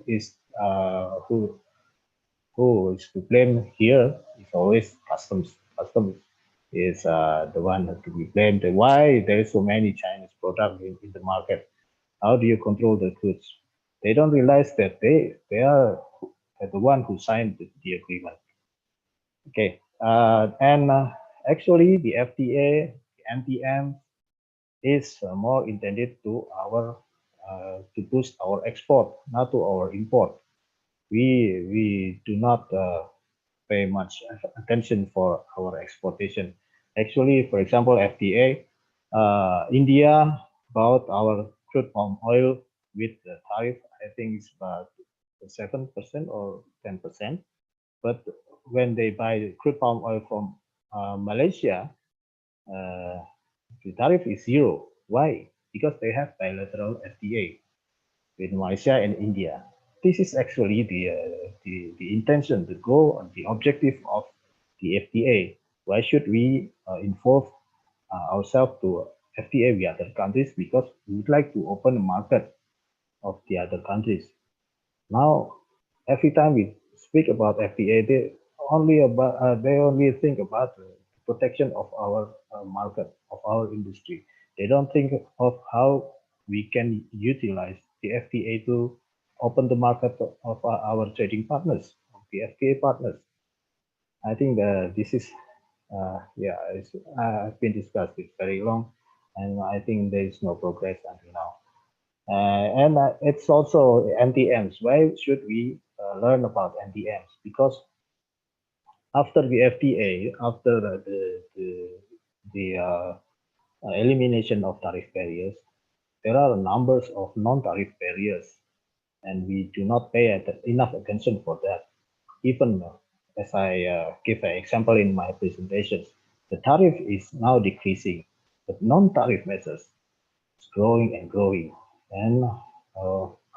is to blame here is always customs. Customs is the one to be blamed. Why there is so many Chinese products in the market? How do you control the goods? They don't realize that they are the one who signed the agreement. Okay, actually the FTA, the NTM is more intended to to boost our export, not to our import. We do not pay much attention for our exportation. Actually, for example, FTA, India bought our crude palm oil with the tariff. I think it's about 7% or 10%. But when they buy crude palm oil from Malaysia, the tariff is 0. Why? Because they have bilateral FTA with Malaysia and India. This is actually the intention, the goal, and the objective of the FTA. Why should we involve ourselves to FTA with other countries? Because we would like to open the market of the other countries. Now, every time we speak about FTA, they only think about the protection of our market, of our industry. They don't think of how we can utilize the FTA to open the market of our trading partners, of the FTA partners. I think this is, I've been discussed it very long, and I think there is no progress until now. And it's also NTMs. Why should we learn about NTMs? Because after the FTA, after the elimination of tariff barriers, there are numbers of non-tariff barriers, and we do not pay enough attention for that. Even as I give an example in my presentations, the tariff is now decreasing, but non-tariff measures is growing and growing, and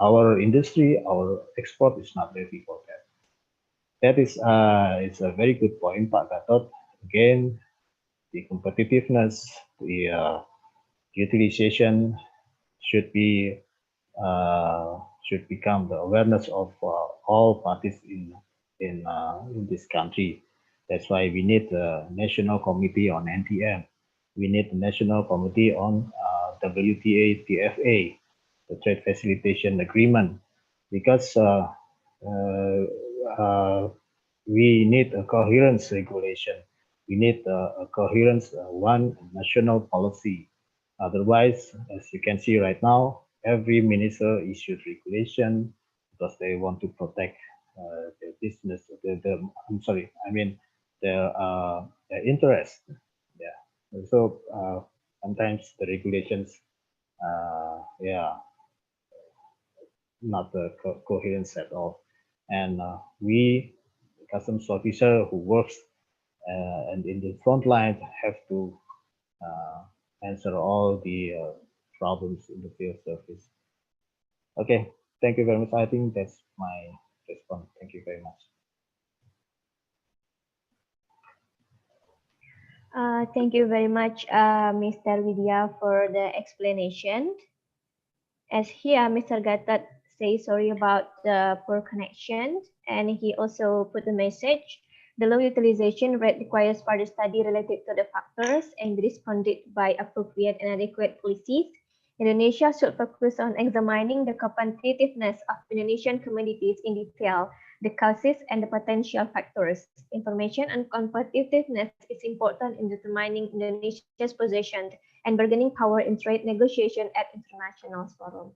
our industry, our export is not ready for that. That is it's a very good point, Pak Gatot. Again, the competitiveness, the utilization should become the awareness of all parties in this country. That's why we need a national committee on NTM. We need a national committee on WTA TFA, the Trade Facilitation Agreement, because we need a coherence regulation. We need a coherence one national policy. Otherwise, as you can see right now, every minister issued regulation because they want to protect their business. Their interest. Yeah. So sometimes the regulations yeah, not the coherence at all. And we, customs officer who works and in the front line, have to answer all the problems in the field service. Okay, thank you very much. I think that's my response. Thank you very much. Thank you very much, Mr. Vidya, for the explanation. As here, Mr. Gatot says sorry about the poor connection, and he also put the message. The low utilization rate requires further study related to the factors and be responded by appropriate and adequate policies. Indonesia should focus on examining the competitiveness of Indonesian commodities in detail, the causes and the potential factors. Information on competitiveness is important in determining Indonesia's position and bargaining power in trade negotiation at international forum.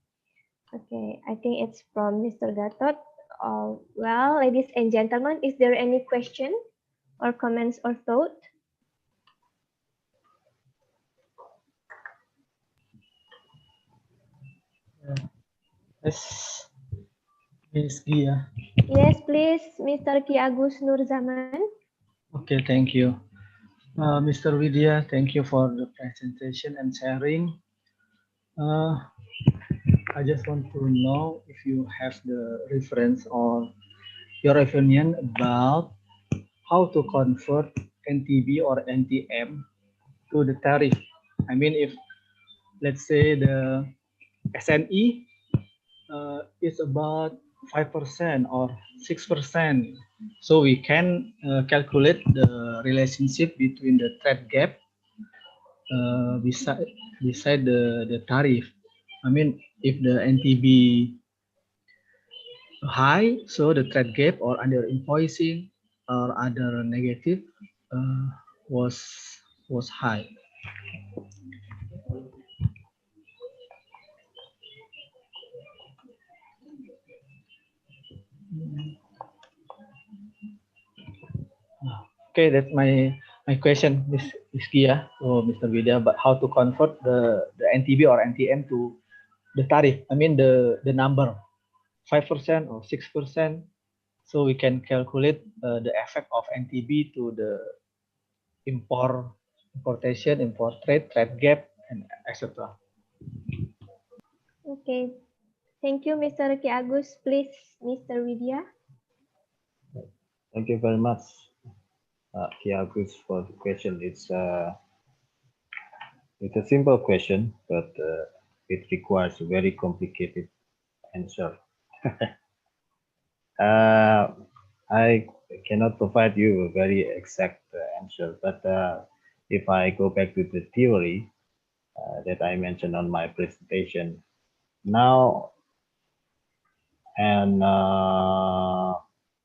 Okay, I think it's from Mr. Gatot. Well, ladies and gentlemen, is there any question or comments or thought? Yes, Miss Gia. Yes, please, Mr. Ki Agus Nurzaman. Okay, thank you. Mr. Vidya, thank you for the presentation and sharing. I just want to know if you have the reference or your opinion about how to convert NTB or NTM to the tariff. I mean, if let's say the SNE is about 5% or 6%, so we can calculate the relationship between the trade gap beside the tariff. I mean, if the NTB high, so the trade gap or under invoicing or other negative was high. Okay, that's my question, Ms. Kia or Mr. Vidya, but how to convert the NTB or NTM to the tariff? I mean the number 5% or 6%, so we can calculate the effect of NTB to the importation, import trade gap, and etc. Okay, thank you, Mr. Ki Agus. Please, Mr. Vidya. Thank you very much, Ki Agus, for the question. It's a simple question, but it requires a very complicated answer. I cannot provide you a very exact answer, but if I go back to the theory that I mentioned on my presentation now, and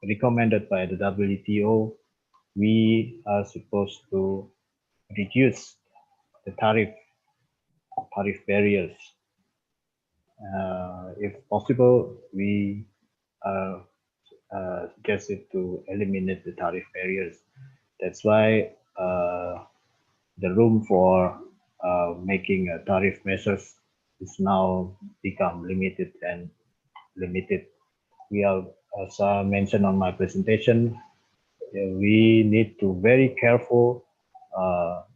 recommended by the WTO, we are supposed to reduce the tariff barriers. If possible, we suggested to eliminate the tariff barriers. That's why the room for making tariff measures is now become limited. We are, as I mentioned on my presentation, we need to very careful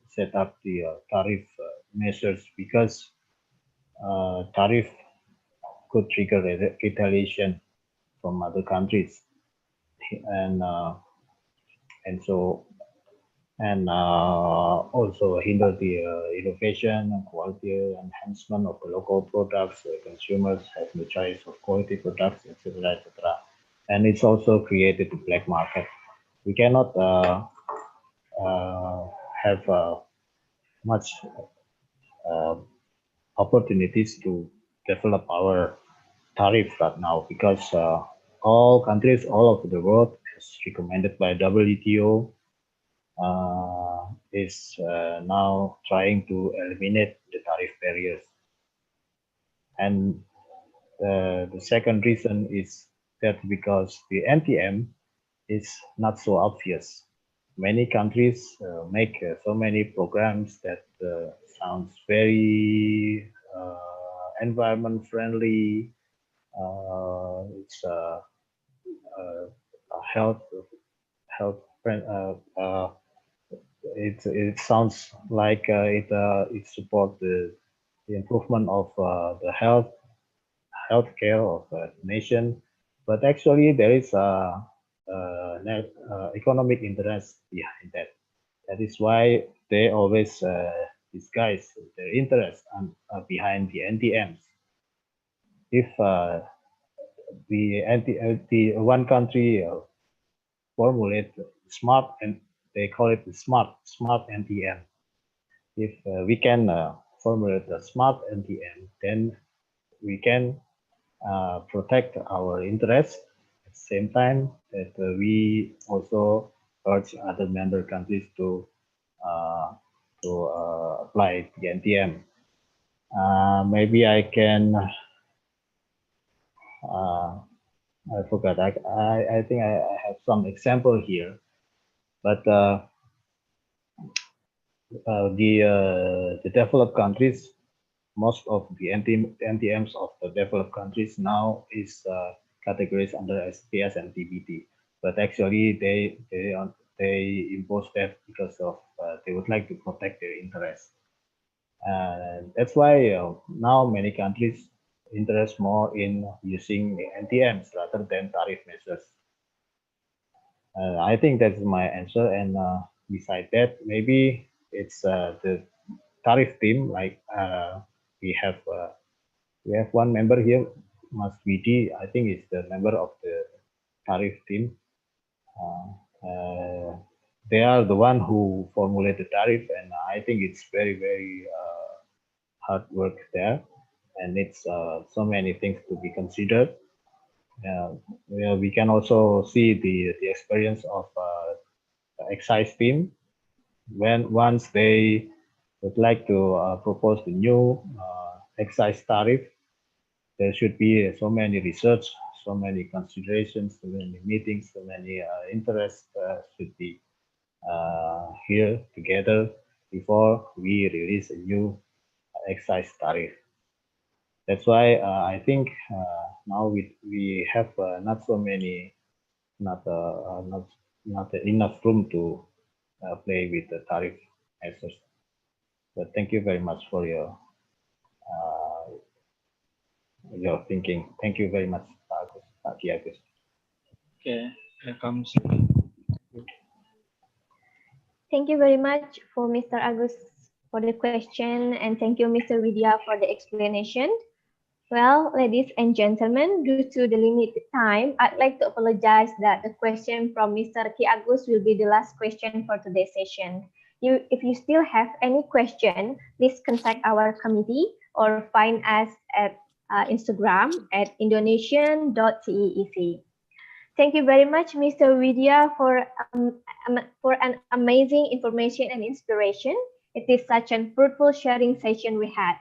set up the tariff measures, because tariff could trigger retaliation from other countries, and also hinder the innovation and quality enhancement of the local products. Consumers have no choice of quality products, etc., etc. And it's also created a black market. We cannot have much opportunities to develop our tariff right now, because all countries all over the world, as recommended by WTO, is now trying to eliminate the tariff barriers. And the second reason is that because the NTM is not so obvious. Many countries make so many programs that sounds very environment friendly. It's health friend. It sounds like it supports the improvement of the healthcare of the nation, but actually there is economic interest behind that. That is why they always disguise their interest behind the NTMs. If the one country formulate smart, and they call it the smart NTM. If we can formulate the smart NTM, then we can protect our interests at the same time that we also urge other member countries to apply the NTM. Maybe I can. I forgot. I think I have some example here, but the developed countries, most of the NTMs of the developed countries now is categorized under SPS and TBT. But actually, they impose that because of they would like to protect their interests. That's why now many countries interest more in using the NTMs rather than tariff measures. I think that's my answer. And beside that, maybe it's the tariff team. Like we have one member here, Mas Widi. I think is the member of the tariff team. They are the one who formulate the tariff, and I think it's very hard work there, and it's so many things to be considered. We can also see the experience of the excise team when once they would like to propose the new excise tariff. There should be so many research, so many considerations, so many meetings, so many interests should be here together before we release a new excise tariff. That's why I think now we have not so many, not enough room to play with the tariff measures. But thank you very much for your thinking. Thank you very much, Pak Agus. Okay, here comes. Thank you very much for Mr. Agus for the question, and thank you, Mr. Widya, for the explanation. Well, ladies and gentlemen, due to the limited time, I'd like to apologize that the question from Mr. Ki Agus will be the last question for today's session. If you still have any question, please contact our committee or find us at Instagram at indonesian.ceec. Thank you very much, Mr. Widya, for an amazing information and inspiration. It is such a fruitful sharing session we had.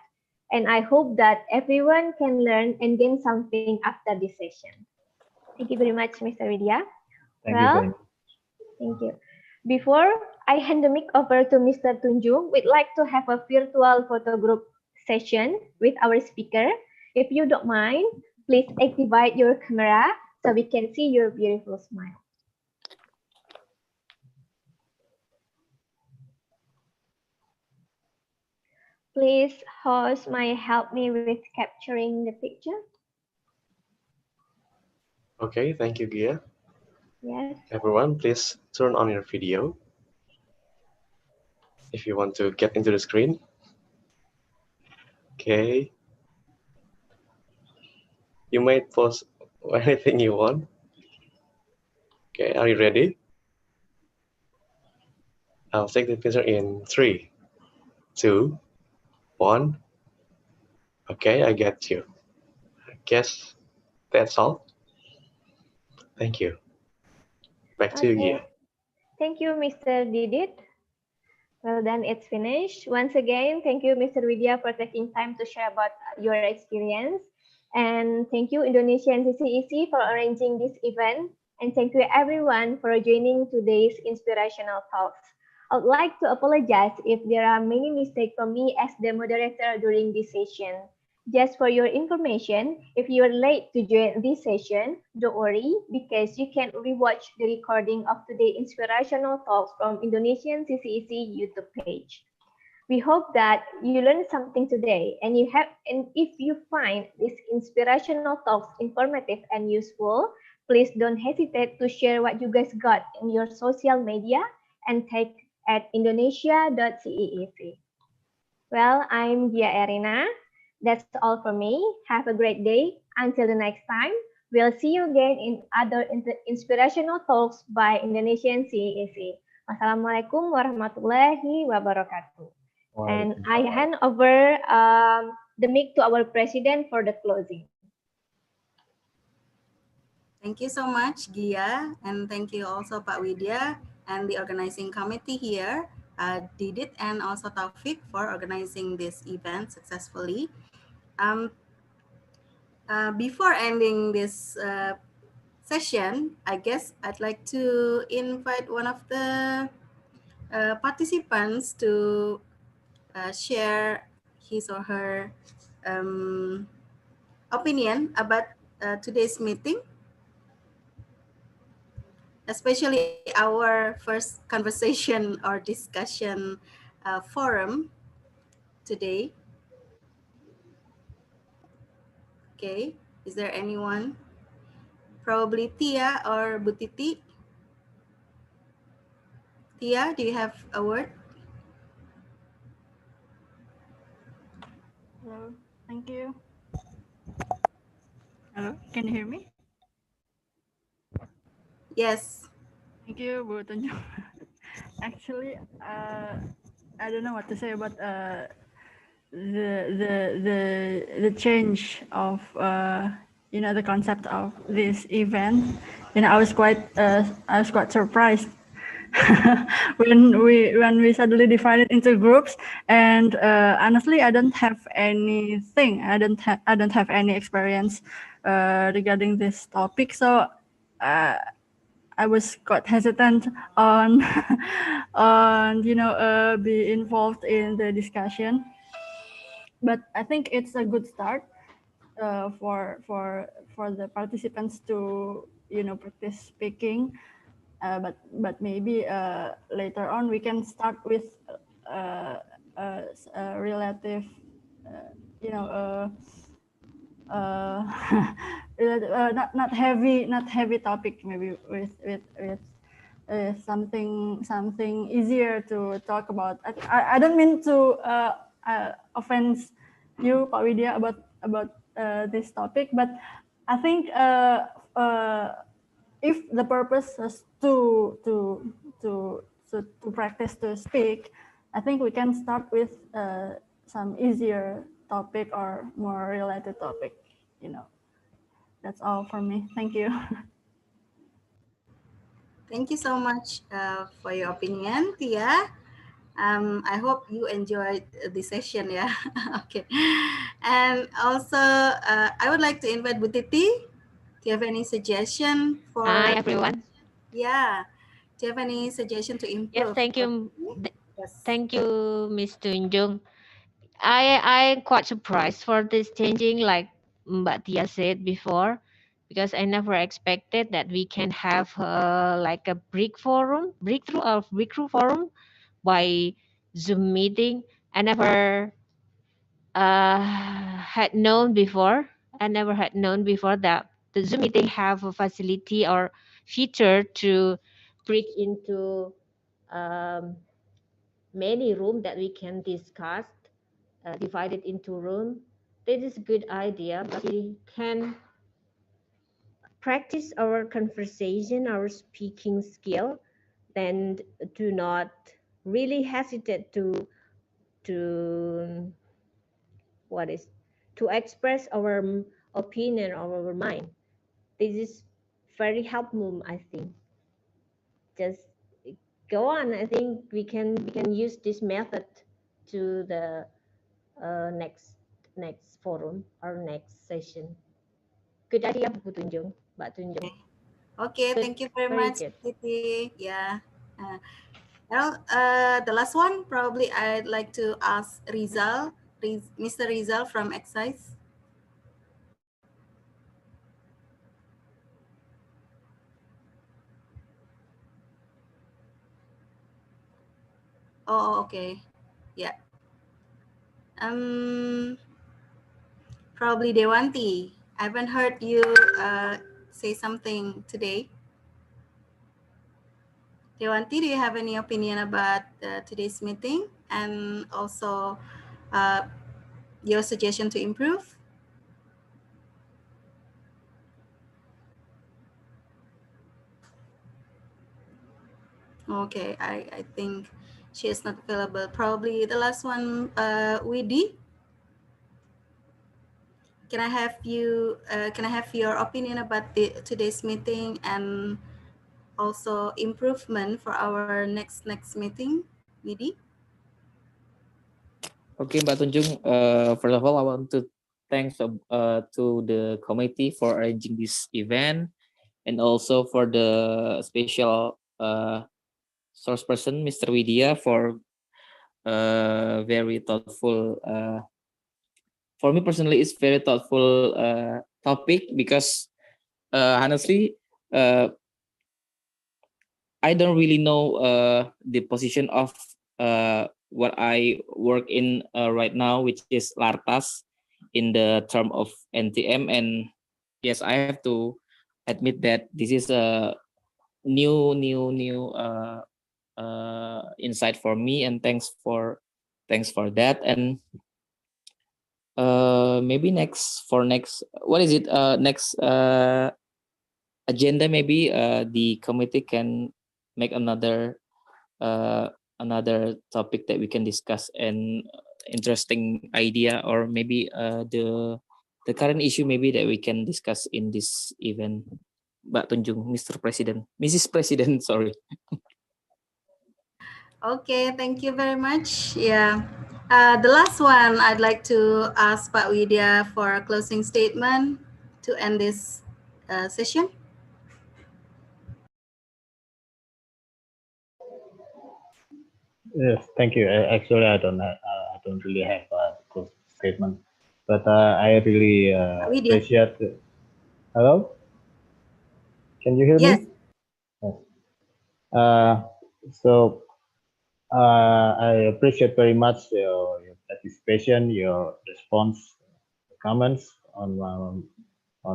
And I hope that everyone can learn and gain something after this session. Thank you very much, Mr. Widya. Thank you very much. Thank you. Before I hand the mic over to Mr. Tunjung, we'd like to have a virtual photo group session with our speaker. If you don't mind, please activate your camera so we can see your beautiful smile. Please, host, may help me with capturing the picture? Okay, thank you, Gia. Yes. Everyone, please turn on your video if you want to get into the screen. Okay. You may pause anything you want. Okay, are you ready? I'll take the picture in 3, 2, 1. Okay, I get you. I guess that's all. Thank you. Back to you, Gia. Thank you, Mr. Didit. Well done, it's finished. Once again, thank you, Mr. Widya, for taking time to share about your experience. And thank you, Indonesia and CEEC, for arranging this event. And thank you, everyone, for joining today's inspirational talks. I would like to apologize if there are many mistakes from me as the moderator during this session. Just for your information, if you're late to join this session, don't worry because you can rewatch the recording of today's inspirational talks from Indonesian CCEC YouTube page. We hope that you learned something today and if you find these inspirational talks informative and useful, please don't hesitate to share what you guys got in your social media and tag at indonesia.ceec. Well, I'm Gia Erina. That's all for me. Have a great day. Until the next time, we'll see you again in other inspirational talks by Indonesian CEEC. Wassalamualaikum warahmatullahi wabarakatuh. And I hand over the mic to our president for the closing. Thank you so much, Gia, and thank you also Pak Widya and the organizing committee here, Didit and also Taufik for organizing this event successfully. Before ending this session, I guess I'd like to invite one of the participants to share his or her opinion about today's meeting, especially our first conversation or discussion forum today. Okay, is there anyone? Probably Tia or Butiti. Tia, do you have a word? Hello, thank you. Hello, can you hear me? Yes. Thank you, Bu Tunjung. Actually, I don't know what to say about the change of the concept of this event. I was quite surprised when we suddenly divided into groups, and honestly I don't have anything. I don't have any experience regarding this topic, so I was quite hesitant on be involved in the discussion, but I think it's a good start for the participants to practice speaking. But maybe later on we can start with a relative, not heavy topic, maybe with something easier to talk about. I don't mean to offend you, Pak Widya, about this topic, but I think if the purpose is to practice to speak, I think we can start with some easier topic or more related topic. That's all for me. Thank you. Thank you so much for your opinion, Tia. I hope you enjoyed the session, yeah. Okay. And also, I would like to invite Bu Titi. Do you have any suggestion for... Hi, everyone. Yeah. Do you have any suggestion to improve? Yes, thank you. Yes. Thank you, Ms. Tunjung. I'm quite surprised for this changing, like Mbak Tia said before, because I never expected that we can have like a breakthrough forum by Zoom meeting. I never had known before. I never had known before that the Zoom meeting have a facility or feature to break into many rooms that we can discuss, divided into room. This is a good idea, but we can practice our conversation, our speaking skill, then do not really hesitate to express our opinion or our mind. This is very helpful, I think. Just go on. I think we can use this method to the next forum or next session. Good idea, Bu Tunjung, Mbak Tunjung. Okay, Good, thank you very very much, good. Titi. Yeah. Well, the last one, probably I'd like to ask Rizal, Mr. Rizal from Excise. Oh, okay. Yeah. Probably Dewanti. I haven't heard you say something today. Dewanti, do you have any opinion about today's meeting and also your suggestion to improve? Okay, I think she is not available. Probably the last one, Widi. Can I have you? Can I have your opinion about today's meeting and also improvement for our next meeting, Widi? Okay, Mbak Tunjung. First of all, I want to thanks to the committee for arranging this event, and also for the special source person, Mr. Widya, for very thoughtful. For me personally, it's very thoughtful topic because honestly, I don't really know the position of what I work in right now, which is Lartas in the term of NTM. And yes, I have to admit that this is a new insight for me, and thanks for that. And maybe next what is it next agenda, maybe the committee can make another topic that we can discuss, and interesting idea, or maybe the current issue maybe that we can discuss in this event. Mbak Tunjung, Mr. President, Mrs. President, sorry. Okay, thank you very much. Yeah. The last one, I'd like to ask Pak Widya for a closing statement to end this session. Yes, thank you. Actually, I don't really have a close statement, but I really appreciate. Hello, can you hear Yes. me? Yes. So I appreciate very much your participation, your response, comments on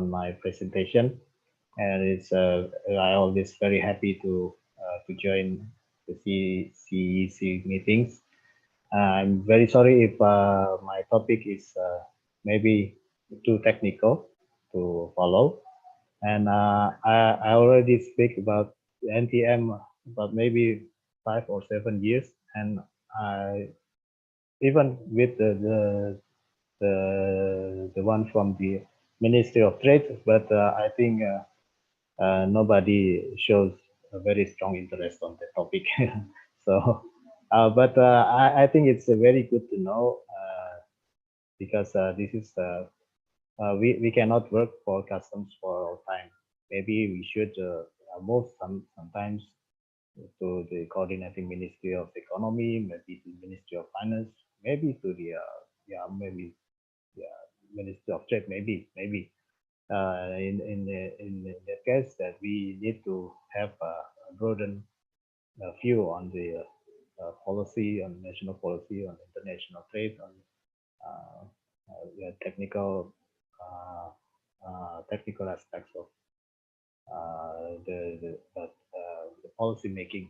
my presentation, and it's I always very happy to join the CEEC meetings. I'm very sorry if my topic is maybe too technical to follow, and I already speak about NTM about maybe 5 or 7 years, and I even with the one from the Ministry of Trade, but I think nobody shows a very strong interest on the topic. So, but I think it's very good to know because this is we cannot work for customs for all time. Maybe we should move sometimes to the coordinating Ministry of Economy, maybe the Ministry of Finance, maybe to the maybe Ministry of Trade, maybe in that case that we need to have a broadened view on the policy, on national policy, on international trade, on technical technical aspects of the policy making.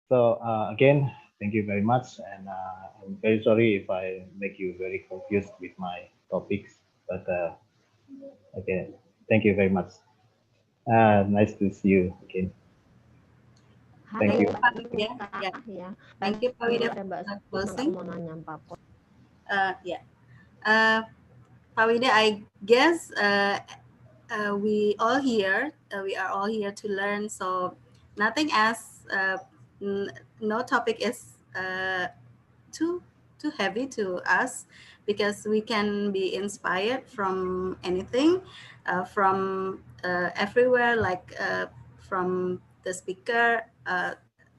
So again, thank you very much, and I'm very sorry if I make you very confused with my topics, but again, thank you very much. Nice to see you again. Thank you. Yeah. Thank you, Pak Widya, for closing. Yeah. Pak Widya, I guess we are all here to learn. So nothing else. No topic is too heavy to us, because we can be inspired from anything, from everywhere, like from the speaker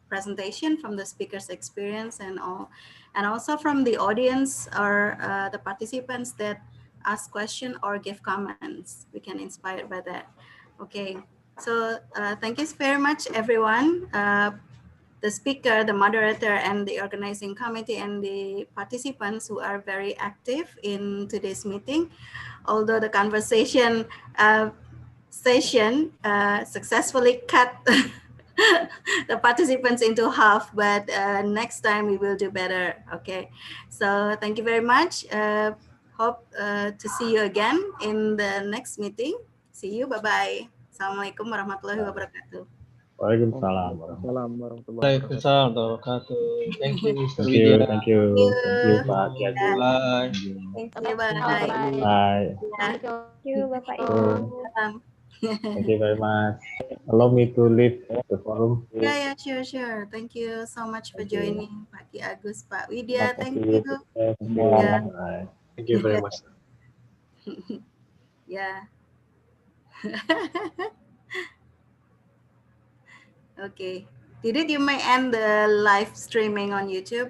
presentation, from the speaker's experience, and all, and also from the audience or the participants that ask question or give comments. We can inspire by that. Okay, so thank you very much, everyone. the speaker, the moderator, and the organizing committee and the participants who are very active in today's meeting. Although the conversation session successfully cut the participants into half, but next time we will do better. Okay, so thank you very much. Hope to see you again in the next meeting. See you. Bye-bye. Assalamualaikum warahmatullahi wabarakatuh. Waalaikumsalam warahmatullahi Waalaikumsalam warahmatullahi wabarakatuh. Thank you, Mr. Thank Widya. you, thank you, thank you, Pak Tiago. Bye. Thank you. Bye. Bye. Yeah. Thank you, Bapak So, Ibu. thank you very much. Allow me to leave the forum. Yeah, sure. Thank you so much for Thank you. joining, Pak Ki Agus, Pak Widya. Thank Thank you. you. Yeah. Bye. Thank you very much. Yeah. Okay. Did you may end the live streaming on YouTube?